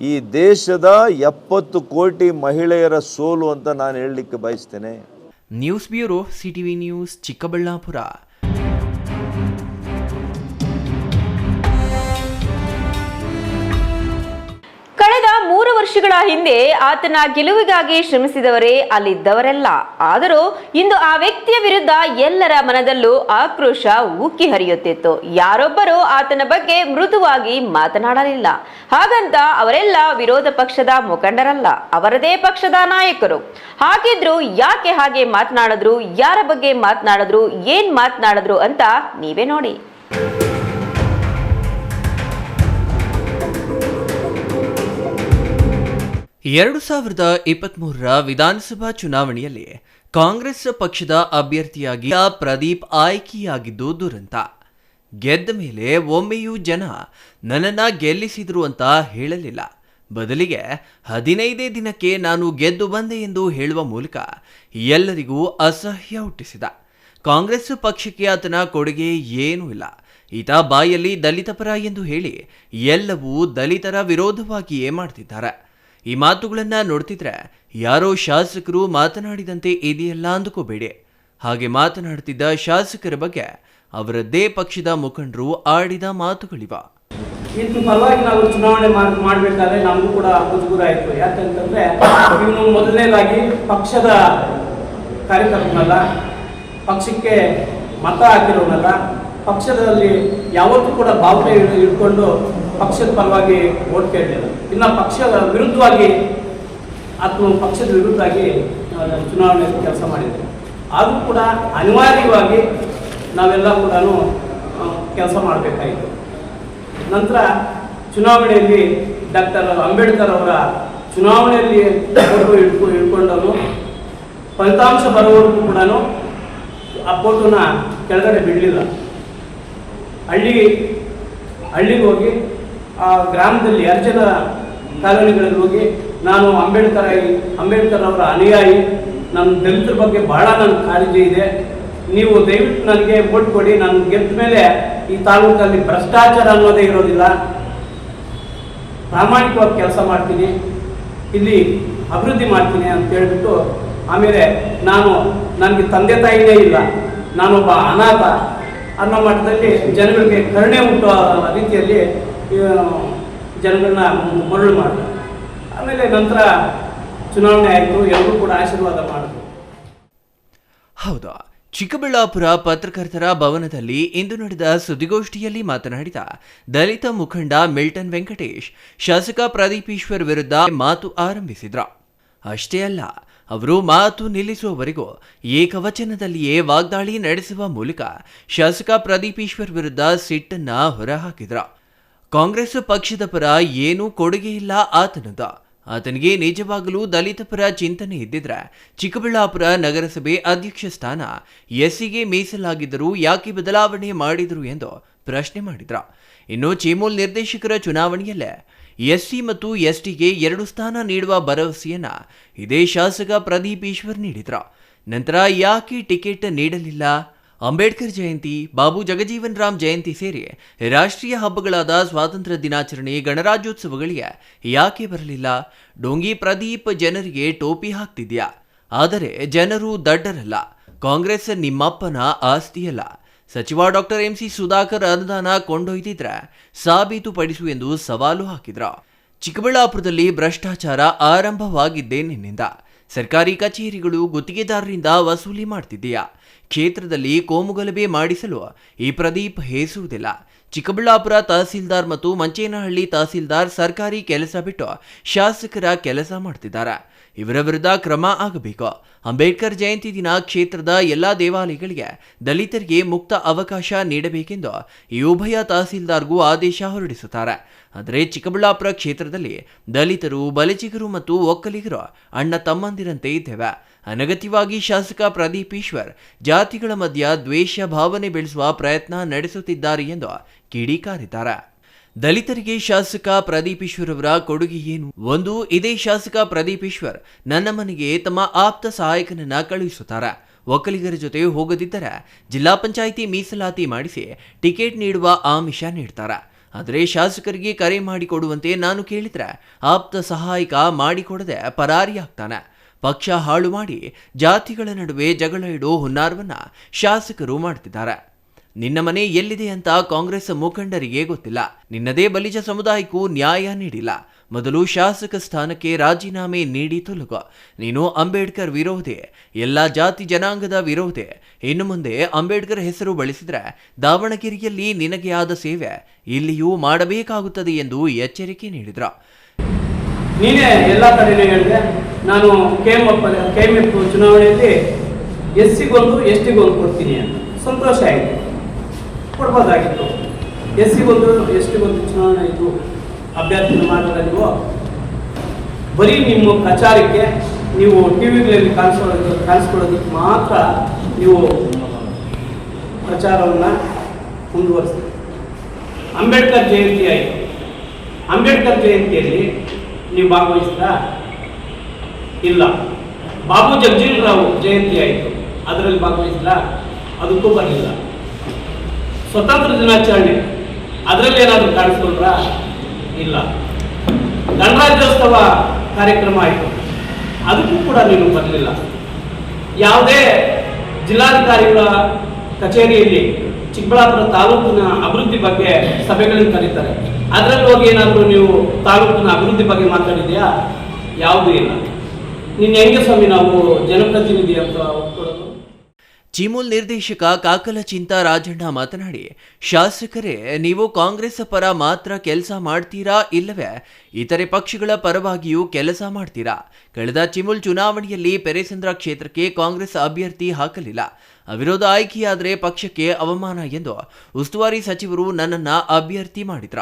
ಈ ದೇಶದ 70 ಕೋಟಿ ಮಹಿಳೆಯರ ಸೋಲು ಅಂತ ನಾನು ಹೇಳಲಿಕ್ಕೆ ಬಯಸ್ತೇನೆ. News bureau, CTV news, Chikkaballapura. ಕಳೆದ 3 ವರ್ಷಗಳ ಹಿಂದೆ ಆತನ ಗೆಲುವಿಗಾಗಿ ಶ್ರಮಿಸಿದವರೇ ಅಲ್ಲಿದ್ದವರೆಲ್ಲ. ಆದರೂ ಇಂದು ಆ ವ್ಯಕ್ತಿಯ ವಿರುದ್ಧ ಎಲ್ಲರ ಮನದಲ್ಲೂ ಆಕ್ರೋಶ ಉಕ್ಕಿ ಹರಿಯುತ್ತಿತ್ತು. ಯಾರೊಬ್ಬರೂ ಆತನ ಬಗ್ಗೆ ಮೃದುವಾಗಿ ಮಾತನಾಡಲಿಲ್ಲ. ಹಾಗಂತ ಅವರೆಲ್ಲ ವಿರೋಧ ಪಕ್ಷದ ಮುಖಂಡರಲ್ಲ, ಅವರದೇ ಪಕ್ಷದ ನಾಯಕರು. ಹಾಗಿದ್ರು ಯಾಕೆ ಹಾಗೆ ಮಾತನಾಡಿದ್ರು, ಯಾರ ಬಗ್ಗೆ ಮಾತನಾಡಿದ್ರು, ಏನ್ ಮಾತನಾಡಿದ್ರು ಅಂತ ನೀವೇ ನೋಡಿ. 2023ರ ವಿಧಾನಸಭಾ ಚುನಾವಣೆಯಲ್ಲಿ ಕಾಂಗ್ರೆಸ್ ಪಕ್ಷದ ಅಭ್ಯರ್ಥಿಯಾಗಿ ಪ್ರದೀಪ್ ಆಯ್ಕೆಯಾಗಿದ್ದು ದುರಂತ. ಗೆದ್ದ ಮೇಲೆ ಒಮ್ಮೆಯೂ ಜನ ನನ್ನನ್ನು ಗೆಲ್ಲಿಸಿದ್ರು ಅಂತ ಹೇಳಲಿಲ್ಲ. ಬದಲಿಗೆ 15 ದಿನಕ್ಕೆ ನಾನು ಗೆದ್ದು ಬಂದೆ ಎಂದು ಹೇಳುವ ಮೂಲಕ ಎಲ್ಲರಿಗೂ ಅಸಹ್ಯ ಹುಟ್ಟಿಸಿದ. ಕಾಂಗ್ರೆಸ್ ಪಕ್ಷಕ್ಕೆ ಆತನ ಕೊಡುಗೆ ಏನೂ ಇಲ್ಲ. ಈತ ಬಾಯಲ್ಲಿ ದಲಿತ ಪರ ಎಂದು ಹೇಳಿ ಎಲ್ಲವೂ ದಲಿತರ ವಿರೋಧವಾಗಿಯೇ ಮಾಡ್ತಿದ್ದಾರೆ. ಈ ಮಾತುಗಳನ್ನು ನೋಡ್ತಿದ್ರೆ ಯಾರೋ ಶಾಸಕರು ಮಾತನಾಡಿದಂತೆ ಇದೆಯಲ್ಲ ಅಂದುಕೋಬೇಡಿ. ಹಾಗೆ ಮಾತನಾಡುತ್ತಿದ್ದ ಶಾಸಕರ ಬಗ್ಗೆ ಅವರದ್ದೇ ಪಕ್ಷದ ಮುಖಂಡರು ಆಡಿದ ಮಾತುಗಳಿವ. ಇದ್ರ ಪರವಾಗಿ ನಾವು ಚುನಾವಣೆ ಮಾಡಬೇಕಾದ್ರೆ ನಮಗೂ ಕೂಡ ಮುಜುಗರ ಆಯಿತು. ಯಾಕಂತಂದ್ರೆ ಇವನು ಮೊದಲನೇದಾಗಿ ಪಕ್ಷದ ಕಾರ್ಯಕರ್ತನಲ್ಲ, ಪಕ್ಷಕ್ಕೆ ಮತ ಹಾಕಿರೋನಲ್ಲ, ಪಕ್ಷದಲ್ಲಿ ಯಾವತ್ತೂ ಕೂಡ ಭಾವನೆ ಇಟ್ಕೊಂಡು ಪಕ್ಷದ ಪರವಾಗಿ ಓಟ್ ಕೇಳಲಿಲ್ಲ. ಇನ್ನು ಪಕ್ಷದ ವಿರುದ್ಧವಾಗಿ ಪಕ್ಷದ ವಿರುದ್ಧವಾಗಿ ಚುನಾವಣೆ ಕೆಲಸ ಮಾಡಿದ್ರು. ಆದರೂ ಕೂಡ ಅನಿವಾರ್ಯವಾಗಿ ನಾವೆಲ್ಲ ಕೂಡ ಕೆಲಸ ಮಾಡಬೇಕಾಯಿತು. ನಂತರ ಚುನಾವಣೆಯಲ್ಲಿ ಡಾಕ್ಟರ್ ಅಂಬೇಡ್ಕರ್ ಅವರ ಚುನಾವಣೆಯಲ್ಲಿ ಇಟ್ಕೊಂಡವನು ಫಲಿತಾಂಶ ಬರೋವರೆಗೂ ಕೂಡ ಆ ಫೋಟೋನ ಕೆಳಗಡೆ ಬಿಡಲಿಲ್ಲ. ಹಳ್ಳಿಗೆ ಹೋಗಿ ಆ ಗ್ರಾಮದಲ್ಲಿ ಅರ್ಜನ ಕಾಲೋನಿಗಳಲ್ಲಿ ಹೋಗಿ ನಾನು ಅಂಬೇಡ್ಕರ್ ಅವರ ಅನುಯಾಯಿ, ನನ್ನ ದಲಿತರ ಬಗ್ಗೆ ಬಹಳ ನನ್ನ ಕಾಳಜಿ ಇದೆ, ನೀವು ದಯವಿಟ್ಟು ನನಗೆ ವೋಟ್ ಕೊಡಿ, ನಾನು ಗೆದ್ದ ಮೇಲೆ ಈ ತಾಲೂಕಲ್ಲಿ ಭ್ರಷ್ಟಾಚಾರ ಅನ್ನೋದೇ ಇರೋದಿಲ್ಲ, ಪ್ರಾಮಾಣಿಕವಾಗಿ ಕೆಲಸ ಮಾಡ್ತೀನಿ, ಇಲ್ಲಿ ಅಭಿವೃದ್ಧಿ ಮಾಡ್ತೀನಿ ಅಂತ ಹೇಳ್ಬಿಟ್ಟು, ಆಮೇಲೆ ನನಗೆ ತಂದೆ ತಾಯಿನೇ ಇಲ್ಲ, ನಾನೊಬ್ಬ ಅನಾಥ ಅನ್ನೋ ಮಟ್ಟದಲ್ಲಿ ಜನಗಳಿಗೆ ಕರುಣೆ ಹುಟ್ಟುವ ರೀತಿಯಲ್ಲಿ ಜನಗಳನ್ನ ಮರಳು ಮಾಡಿದ್ರು. ಆಮೇಲೆ ನಂತರ ಚುನಾವಣೆ ಆಯಿತು, ಎಲ್ಲರೂ ಕೂಡ ಆಶೀರ್ವಾದ ಮಾಡಿದ್ರು. ಹೌದಾ, ಚಿಕ್ಕಬಳ್ಳಾಪುರ ಪತ್ರಕರ್ತರ ಭವನದಲ್ಲಿ ಇಂದು ನಡೆದ ಸುದ್ದಿಗೋಷ್ಠಿಯಲ್ಲಿ ಮಾತನಾಡಿದ ದಲಿತ ಮುಖಂಡ ಮಿಲ್ಟನ್ ವೆಂಕಟೇಶ್ ಶಾಸಕ ಪ್ರದೀಪ್ ಈಶ್ವರ್ ವಿರುದ್ಧ ಮಾತು ಆರಂಭಿಸಿದ್ರ. ಅಷ್ಟೇ ಅಲ್ಲ, ಅವರು ಮಾತು ನಿಲ್ಲಿಸುವವರೆಗೂ ಏಕವಚನದಲ್ಲಿಯೇ ವಾಗ್ದಾಳಿ ನಡೆಸುವ ಮೂಲಕ ಶಾಸಕ ಪ್ರದೀಪ್ ಈಶ್ವರ್ ವಿರುದ್ಧ ಸಿಟ್ಟನ್ನ ಹೊರಹಾಕಿದ್ರ. ಕಾಂಗ್ರೆಸ್ ಪಕ್ಷದ ಪರ ಏನೂ ಕೊಡುಗೆ ಇಲ್ಲ ಆತನದ. ಆತನಿಗೆ ನಿಜವಾಗಲೂ ದಲಿತ ಪರ ಚಿಂತನೆ ಇದ್ದಿದ್ರೆ ಚಿಕ್ಕಬಳ್ಳಾಪುರ ನಗರಸಭೆ ಅಧ್ಯಕ್ಷ ಸ್ಥಾನ ಎಸ್ಸಿಗೆ ಮೀಸಲಾಗಿದ್ದರೂ ಯಾಕೆ ಬದಲಾವಣೆ ಮಾಡಿದರು ಎಂದು ಪ್ರಶ್ನೆ ಮಾಡಿದ್ರ. ಇನ್ನು ಚೇಮೂಲ್ ನಿರ್ದೇಶಕರ ಚುನಾವಣೆಯಲ್ಲೇ ಎಸ್ಸಿ ಮತ್ತು ಎಸ್ಟಿಗೆ 2 ಸ್ಥಾನ ನೀಡುವ ಭರವಸೆಯನ್ನ ಇದೇ ಶಾಸಕ ಪ್ರದೀಪ್ ಈಶ್ವರ್ ನೀಡಿದ್ರ. ನಂತರ ಯಾಕೆ ಟಿಕೆಟ್ ನೀಡಲಿಲ್ಲ? ಅಂಬೇಡ್ಕರ್ ಜಯಂತಿ, ಬಾಬು ಜಗಜೀವನ್ ರಾಮ್ ಜಯಂತಿ ಸೇರಿ ರಾಷ್ಟ್ರೀಯ ಹಬ್ಬಗಳಾದ ಸ್ವಾತಂತ್ರ್ಯ ದಿನಾಚರಣೆ, ಗಣರಾಜ್ಯೋತ್ಸವಗಳಿಗೆ ಯಾಕೆ ಬರಲಿಲ್ಲ? ಡೋಂಗಿ ಪ್ರದೀಪ್ ಜನರಿಗೆ ಟೋಪಿ ಹಾಕ್ತಿದ್ಯಾ? ಆದರೆ ಜನರು ದಡ್ಡರಲ್ಲ. ಕಾಂಗ್ರೆಸ್ ನಿಮ್ಮಪ್ಪನ ಆಸ್ತಿಯಲ್ಲ. ಸಚಿವ ಡಾಕ್ಟರ್ ಎಂಸಿ ಸುಧಾಕರ್ ಅನುದಾನ ಕೊಂಡೊಯ್ದಿದ್ರೆ ಸಾಬೀತುಪಡಿಸು ಎಂದು ಸವಾಲು ಹಾಕಿದ್ರ. ಚಿಕ್ಕಬಳ್ಳಾಪುರದಲ್ಲಿ ಭ್ರಷ್ಟಾಚಾರ ಆರಂಭವಾಗಿದ್ದೇ ನಿನ್ನಿಂದ. ಸರ್ಕಾರಿ ಕಚೇರಿಗಳು ಗುತ್ತಿಗೆದಾರರಿಂದ ವಸೂಲಿ ಮಾಡ್ತಿದ್ದೀಯಾ? ಕ್ಷೇತ್ರದಲ್ಲಿ ಕೋಮುಗಲಭೆ ಮಾಡಿಸಲು ಈ ಪ್ರದೀಪ್ ಹೇಸುವುದಿಲ್ಲ. ಚಿಕ್ಕಬಳ್ಳಾಪುರ ತಹಸೀಲ್ದಾರ್ ಮತ್ತು ಮಂಚೇನಹಳ್ಳಿ ತಹಸೀಲ್ದಾರ್ ಸರ್ಕಾರಿ ಕೆಲಸ ಬಿಟ್ಟು ಶಾಸಕರ ಕೆಲಸ ಮಾಡ್ತಿದ್ದಾರೆ. ಇವರ ವಿರುದ್ಧ ಕ್ರಮ ಆಗಬೇಕು. ಅಂಬೇಡ್ಕರ್ ಜಯಂತಿ ದಿನ ಕ್ಷೇತ್ರದ ಎಲ್ಲಾ ದೇವಾಲಯಗಳಿಗೆ ದಲಿತರಿಗೆ ಮುಕ್ತ ಅವಕಾಶ ನೀಡಬೇಕೆಂದು ಈ ಉಭಯ ತಹಸೀಲ್ದಾರ್ಗೂ ಆದೇಶ ಹೊರಡಿಸುತ್ತಾರೆ. ಆದರೆ ಚಿಕ್ಕಬಳ್ಳಾಪುರ ಕ್ಷೇತ್ರದಲ್ಲಿ ದಲಿತರು, ಬಲಿಜಿಗರು ಮತ್ತು ಒಕ್ಕಲಿಗರು ಅಣ್ಣ ತಮ್ಮಂದಿರಂತೆ ಇದ್ದೇವೆ. ಅನಗತ್ಯವಾಗಿ ಶಾಸಕ ಪ್ರದೀಪ್ ಈಶ್ವರ್ ಜಾತಿಗಳ ಮಧ್ಯ ದ್ವೇಷ ಭಾವನೆ ಬೆಳೆಸುವ ಪ್ರಯತ್ನ ನಡೆಸುತ್ತಿದ್ದಾರೆ ಎಂದು ಕಿಡಿಕಾರಿದ್ದಾರೆ. ದಲಿತರಿಗೆ ಶಾಸಕ ಪ್ರದೀಪ್ ಈಶ್ವರ್ ಅವರ ಕೊಡುಗೆ ಏನು? ಒಂದು, ಇದೇ ಶಾಸಕ ಪ್ರದೀಪ್ ಈಶ್ವರ್ ನನ್ನ ಮನೆಗೆ ತಮ್ಮ ಆಪ್ತ ಸಹಾಯಕನನ್ನ ಕಳುಹಿಸುತ್ತಾರೆ. ಒಕ್ಕಲಿಗರ ಜೊತೆ ಹೋಗದಿದ್ದರೆ ಜಿಲ್ಲಾ ಪಂಚಾಯಿತಿ ಮೀಸಲಾತಿ ಮಾಡಿಸಿ ಟಿಕೆಟ್ ನೀಡುವ ಆಮಿಷ ನೀಡ್ತಾರೆ. ಆದರೆ ಶಾಸಕರಿಗೆ ಕರೆ ಮಾಡಿಕೊಡುವಂತೆ ನಾನು ಕೇಳಿದ್ರೆ ಆಪ್ತ ಸಹಾಯಕ ಮಾಡಿಕೊಡದೆ ಪರಾರಿಯಾಗ್ತಾನೆ. ಪಕ್ಷ ಹಾಳು ಮಾಡಿ ಜಾತಿಗಳ ನಡುವೆ ಜಗಳ ಇಡೋ ಹುನ್ನಾರವನ್ನ ಶಾಸಕರು ಮಾಡ್ತಿದ್ದಾರೆ. ನಿನ್ನ ಮನೆ ಎಲ್ಲಿದೆ ಅಂತ ಕಾಂಗ್ರೆಸ್ ಮುಖಂಡರಿಗೆ ಗೊತ್ತಿಲ್ಲ. ನಿನ್ನದೇ ಬಲಿಜ ಸಮುದಾಯಕ್ಕೂ ನ್ಯಾಯ ನೀಡಿಲ್ಲ. ಮೊದಲು ಶಾಸಕ ಸ್ಥಾನಕ್ಕೆ ರಾಜೀನಾಮೆ ನೀಡಿ ತೊಲಗು. ನೀನು ಅಂಬೇಡ್ಕರ್ ವಿರೋಧಿ, ಎಲ್ಲ ಜಾತಿ ಜನಾಂಗದ ವಿರೋಧಿ. ಇನ್ನು ಮುಂದೆ ಅಂಬೇಡ್ಕರ್ ಹೆಸರು ಬಳಸಿದ್ರೆ ದಾವಣಗೆರೆಯಲ್ಲಿ ನಿನಗೆ ಆದ ಸೇವೆ ಇಲ್ಲಿಯೂ ಮಾಡಬೇಕಾಗುತ್ತದೆ ಎಂದು ಎಚ್ಚರಿಕೆ ನೀಡಿದ್ರು. ನೀನೇ ಎಲ್ಲ ಕಡೆನೇ ಹೇಳಿದೆ. ನಾನು ಕೆಎಂಎಫ್ ಚುನಾವಣೆಯಲ್ಲಿ ಎಸ್ಸಿಗೊಂದು ಎಸ್ಟಿಗೊಂದು ಕೊಡ್ತೀನಿ ಅಂತ. ಸಂತೋಷ ಆಯಿತು, ಕೊಡ್ಬೋದಾಗಿತ್ತು. ಎಸ್ಸಿಗೊಂದು ಎಸ್ಟಿಗೊಂದು ಚುನಾವಣೆ ಇದು ಅಭ್ಯರ್ಥಿ ಮಾಡಿದ್ರೆ ನೀವು ಬರೀ ನಿಮ್ಮ ಪ್ರಚಾರಕ್ಕೆ, ನೀವು ಟಿವಿಗಳಲ್ಲಿ ಕಾಣಿಸ್ಕೊಳ್ಳೋದಕ್ಕೆ ಮಾತ್ರ ನೀವು ಪ್ರಚಾರವನ್ನು ಮುಂದುವರಿಸ್ತೀವಿ. ಅಂಬೇಡ್ಕರ್ ಜಯಂತಿ ಆಯಿತು. ಅಂಬೇಡ್ಕರ್ ಜಯಂತಿಯಲ್ಲಿ ನೀವು ಭಾಗವಹಿಸಿದ್ರಾ? ಇಲ್ಲ. ಬಾಬು ಜಗಜೀವನ್ ರಾವ್ ಜಯಂತಿ ಆಯಿತು, ಅದರಲ್ಲಿ ಭಾಗವಹಿಸಿಲ್ಲ, ಅದಕ್ಕೂ ಬರಲಿಲ್ಲ. ಸ್ವತಂತ್ರ ದಿನಾಚರಣೆ ಅದರಲ್ಲಿ ಏನಾದರೂ ಕಾಣಿಸ್ಕೊಂಡ್ರಾ? ಇಲ್ಲ. ಗಣರಾಜ್ಯೋತ್ಸವ ಕಾರ್ಯಕ್ರಮ ಆಯಿತು, ಅದಕ್ಕೂ ಕೂಡ ನೀನು ಬರಲಿಲ್ಲ. ಯಾವುದೇ ಜಿಲ್ಲಾಧಿಕಾರಿಗಳ ಕಚೇರಿಯಲ್ಲಿ ಚಿಕ್ಕಬಳ್ಳಾಪುರ ತಾಲೂಕಿನ ಅಭಿವೃದ್ಧಿ ಬಗ್ಗೆ ಸಭೆಗಳನ್ನು ಕರೀತಾರೆ, ಅದರಲ್ಲಿ ಹೋಗಿ ಏನಾದರೂ ನೀವು ತಾಲೂಕಿನ ಅಭಿವೃದ್ಧಿ ಬಗ್ಗೆ ಮಾತಾಡಿದೆಯಾ? ಯಾವುದೂ ಇಲ್ಲ. ನೀನು ಹೆಂಗೆ ಸ್ವಾಮಿ ನಾವು ಜನಪ್ರತಿನಿಧಿ ಅಂತ ಒಪ್ಕೊಳ್ಳೋದು? ಚೀಮೂಲ್ ನಿರ್ದೇಶಕ ಕಾಕಲ ಚಿಂತಾ ರಾಜಣ್ಣ ಮಾತನಾಡಿ, ಶಾಸಕರೇ, ನೀವು ಕಾಂಗ್ರೆಸ್ ಪರ ಮಾತ್ರ ಕೆಲಸ ಮಾಡ್ತೀರಾ, ಇಲ್ಲವೇ ಇತರೆ ಪಕ್ಷಗಳ ಪರವಾಗಿಯೂ ಕೆಲಸ ಮಾಡ್ತೀರಾ? ಕಳೆದ ಚೀಮೂಲ್ ಚುನಾವಣೆಯಲ್ಲಿ ಪೆರೇಸಂದ್ರ ಕ್ಷೇತ್ರಕ್ಕೆ ಕಾಂಗ್ರೆಸ್ ಅಭ್ಯರ್ಥಿ ಹಾಕಲಿಲ್ಲ. ಅವಿರೋಧ ಆಯ್ಕೆಯಾದರೆ ಪಕ್ಷಕ್ಕೆ ಅವಮಾನ ಎಂದು ಉಸ್ತುವಾರಿ ಸಚಿವರು ನನ್ನನ್ನು ಅಭ್ಯರ್ಥಿ ಮಾಡಿದ್ರ.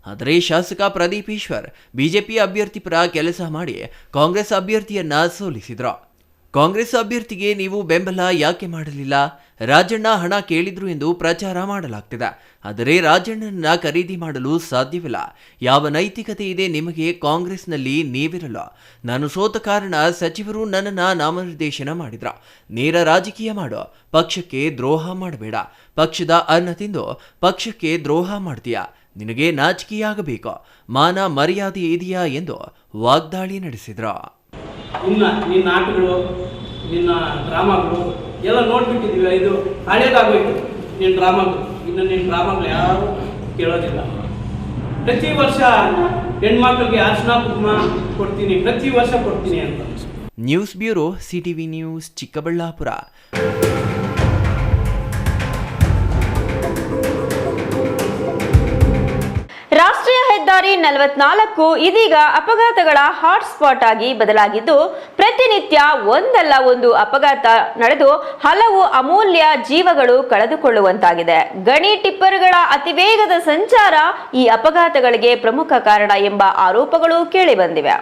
ಆದರೆ ಶಾಸಕ ಪ್ರದೀಪ್ ಈಶ್ವರ್ ಬಿಜೆಪಿ ಅಭ್ಯರ್ಥಿ ಪರ ಕೆಲಸ ಮಾಡಿ ಕಾಂಗ್ರೆಸ್ ಅಭ್ಯರ್ಥಿಯನ್ನ ಸೋಲಿಸಿದ್ರು. ಕಾಂಗ್ರೆಸ್ ಅಭ್ಯರ್ಥಿಗೆ ನೀವು ಬೆಂಬಲ ಯಾಕೆ ಮಾಡಲಿಲ್ಲ? ರಾಜಣ್ಣ ಹಣ ಕೇಳಿದ್ರು ಎಂದು ಪ್ರಚಾರ ಮಾಡಲಾಗ್ತಿದೆ. ಆದರೆ ರಾಜಣ್ಣನ ಖರೀದಿ ಮಾಡಲು ಸಾಧ್ಯವಿಲ್ಲ. ಯಾವ ನೈತಿಕತೆ ಇದೆ ನಿಮಗೆ? ಕಾಂಗ್ರೆಸ್ನಲ್ಲಿ ನೀವಿರಲ್ಲ. ನಾನು ಸೋತ ಕಾರಣ ಸಚಿವರು ನನ್ನನ್ನು ನಾಮನಿರ್ದೇಶನ ಮಾಡಿದ್ರ. ನೇರ ರಾಜಕೀಯ ಮಾಡು, ಪಕ್ಷಕ್ಕೆ ದ್ರೋಹ ಮಾಡಬೇಡ. ಪಕ್ಷದ ಅನ್ನ ತಿಂದು ಪಕ್ಷಕ್ಕೆ ದ್ರೋಹ ಮಾಡ್ತೀಯಾ? ನಿನಗೆ ನಾಚಿಕೆಯಾಗಬೇಕು. ಮಾನ ಮರ್ಯಾದೆ ಇದೆಯಾ ಎಂದು ವಾಗ್ದಾಳಿ ನಡೆಸಿದ್ರ. ನಿನ್ನ ನಾಟಕಗಳು, ನಿನ್ನ ಡ್ರಾಮಾಗಳು ಎಲ್ಲ ನೋಡ್ಬಿಟ್ಟಿದ್ದೀವಿ. ಇದು ಹಳೇದಾಗೋಯ್ತು ನಿನ್ನ ಡ್ರಾಮಾಗಳು. ಇನ್ನು ನಿನ್ನ ಡ್ರಾಮಾಗಳು ಯಾರು ಕೇಳೋದಿಲ್ಲ. ಪ್ರತಿ ವರ್ಷ ಹೆಣ್ಮಕ್ಳಿಗೆ ಅರ್ಶಿನ ಕುಂಕುಮ ಕೊಡ್ತೀನಿ, ಪ್ರತಿ ವರ್ಷ ಕೊಡ್ತೀನಿ ಅಂತ. News bureau, CTV news, Chikkaballapura. ರಾಷ್ಟ್ರೀಯ ಹೆದ್ದಾರಿ 44 ಇದೀಗ ಅಪಘಾತಗಳ ಹಾಟ್ಸ್ಪಾಟ್ ಆಗಿ ಬದಲಾಗಿದ್ದು, ಪ್ರತಿನಿತ್ಯ ಒಂದಲ್ಲ ಒಂದು ಅಪಘಾತ ನಡೆದು ಹಲವು ಅಮೂಲ್ಯ ಜೀವಗಳು ಕಳೆದುಕೊಳ್ಳುವಂತಾಗಿದೆ. ಗಣಿ ಟಿಪ್ಪರ್ಗಳ ಅತಿವೇಗದ ಸಂಚಾರ ಈ ಅಪಘಾತಗಳಿಗೆ ಪ್ರಮುಖ ಕಾರಣ ಎಂಬ ಆರೋಪಗಳು ಕೇಳಿಬಂದಿವೆ.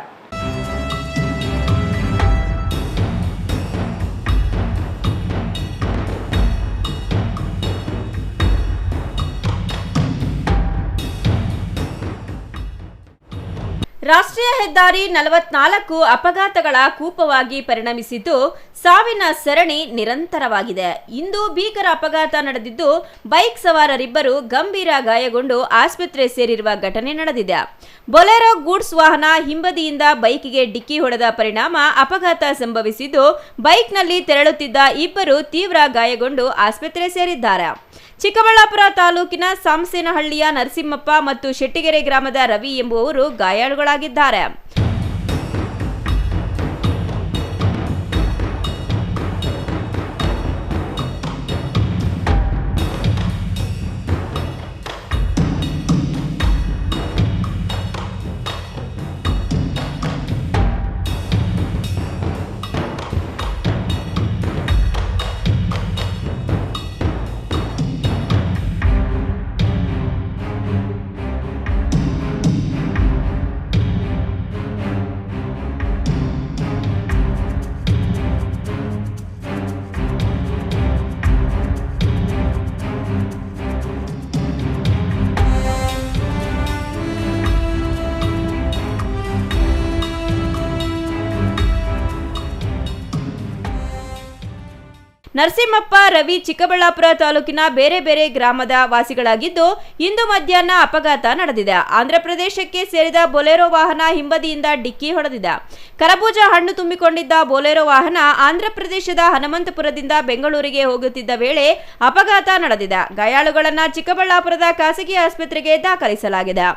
ರಾಷ್ಟ್ರೀಯ ಹೆದ್ದಾರಿ 44 ಅಪಘಾತಗಳ ಕೂಪವಾಗಿ ಪರಿಣಮಿಸಿದ್ದು, ಸಾವಿನ ಸರಣಿ ನಿರಂತರವಾಗಿದೆ. ಇಂದು ಭೀಕರ ಅಪಘಾತ ನಡೆದಿದ್ದು, ಬೈಕ್ ಸವಾರರಿಬ್ಬರು ಗಂಭೀರ ಗಾಯಗೊಂಡು ಆಸ್ಪತ್ರೆ ಸೇರಿರುವ ಘಟನೆ ನಡೆದಿದೆ. ಬೊಲೆರೋ ಗೂಡ್ಸ್ ವಾಹನ ಹಿಂಬದಿಯಿಂದ ಬೈಕ್ಗೆ ಡಿಕ್ಕಿ ಹೊಡೆದ ಪರಿಣಾಮ ಅಪಘಾತ ಸಂಭವಿಸಿದ್ದು, ಬೈಕ್ನಲ್ಲಿ ತೆರಳುತ್ತಿದ್ದ ಇಬ್ಬರು ತೀವ್ರ ಗಾಯಗೊಂಡು ಆಸ್ಪತ್ರೆ ಸೇರಿದ್ದಾರೆ. ಚಿಕ್ಕಬಳ್ಳಾಪುರ ತಾಲೂಕಿನ ಸಾಮಸೇನಹಳ್ಳಿಯ ನರಸಿಂಹಪ್ಪ ಮತ್ತು ಶೆಟ್ಟಿಗೆರೆ ಗ್ರಾಮದ ರವಿ ಎಂಬುವವರು ಗಾಯಾಳುಗಳಾಗಿದ್ದಾರೆ. ನರಸಿಂಹಪ್ಪ, ರವಿ ಚಿಕ್ಕಬಳ್ಳಾಪುರ ತಾಲೂಕಿನ ಬೇರೆ ಬೇರೆ ಗ್ರಾಮದ ವಾಸಿಗಳಾಗಿದ್ದು, ಇಂದು ಮಧ್ಯಾಹ್ನ ಅಪಘಾತ ನಡೆದಿದೆ. ಆಂಧ್ರಪ್ರದೇಶಕ್ಕೆ ಸೇರಿದ ಬೊಲೆರೋ ವಾಹನ ಹಿಂಬದಿಯಿಂದ ಡಿಕ್ಕಿ ಹೊಡೆದಿದೆ. ಕರಬೂಜ ಹಣ್ಣು ತುಂಬಿಕೊಂಡಿದ್ದ ಬೊಲೆರೋ ವಾಹನ ಆಂಧ್ರಪ್ರದೇಶದ ಹನುಮಂತಪುರದಿಂದ ಬೆಂಗಳೂರಿಗೆ ಹೋಗುತ್ತಿದ್ದ ವೇಳೆ ಅಪಘಾತ ನಡೆದಿದೆ. ಗಾಯಾಳುಗಳನ್ನು ಚಿಕ್ಕಬಳ್ಳಾಪುರದ ಖಾಸಗಿ ಆಸ್ಪತ್ರೆಗೆ ದಾಖಲಿಸಲಾಗಿದೆ.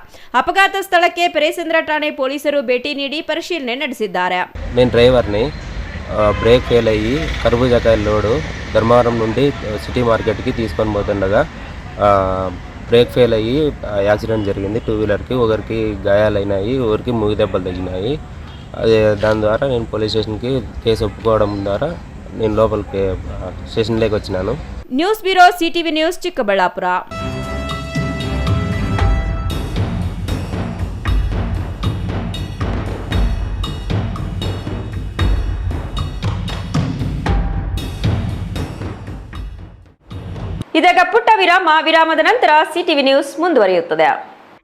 ಅಪಘಾತ ಸ್ಥಳಕ್ಕೆ ಪೆರೇಸಂದ್ರ ಠಾಣೆ ಪೊಲೀಸರು ಭೇಟಿ ನೀಡಿ పరిశీలನೆ ನಡೆಸಿದ್ದಾರೆ. బ్రేక్ ఫెయిల్ అయ్యి కర్బూజాకాయల లోడు ధర్మవరం నుండి సిటీ మార్కెట్కి తీసుకొని పోతుండగా బ్రేక్ ఫెయిల్ అయ్యి యాక్సిడెంట్ జరిగింది. 2 వీలర్కి ఒకరికి గాయాలైనాయి, ఒకరికి ముగి దెబ్బలు తగినాయి. అదే దాని ద్వారా నేను పోలీస్ స్టేషన్కి కేసు ఒప్పుకోవడం ద్వారా నేను లోపలికి స్టేషన్లోకి వచ్చినాను. News bureau, CTV news, Chikkaballapur. ಇದೀಗ ಪುಟ್ಟ ವಿರಾಮದ ನಂತರ ಸಿಟಿವಿ ನ್ಯೂಸ್ ಮುಂದುವರಿಯುತ್ತದೆ.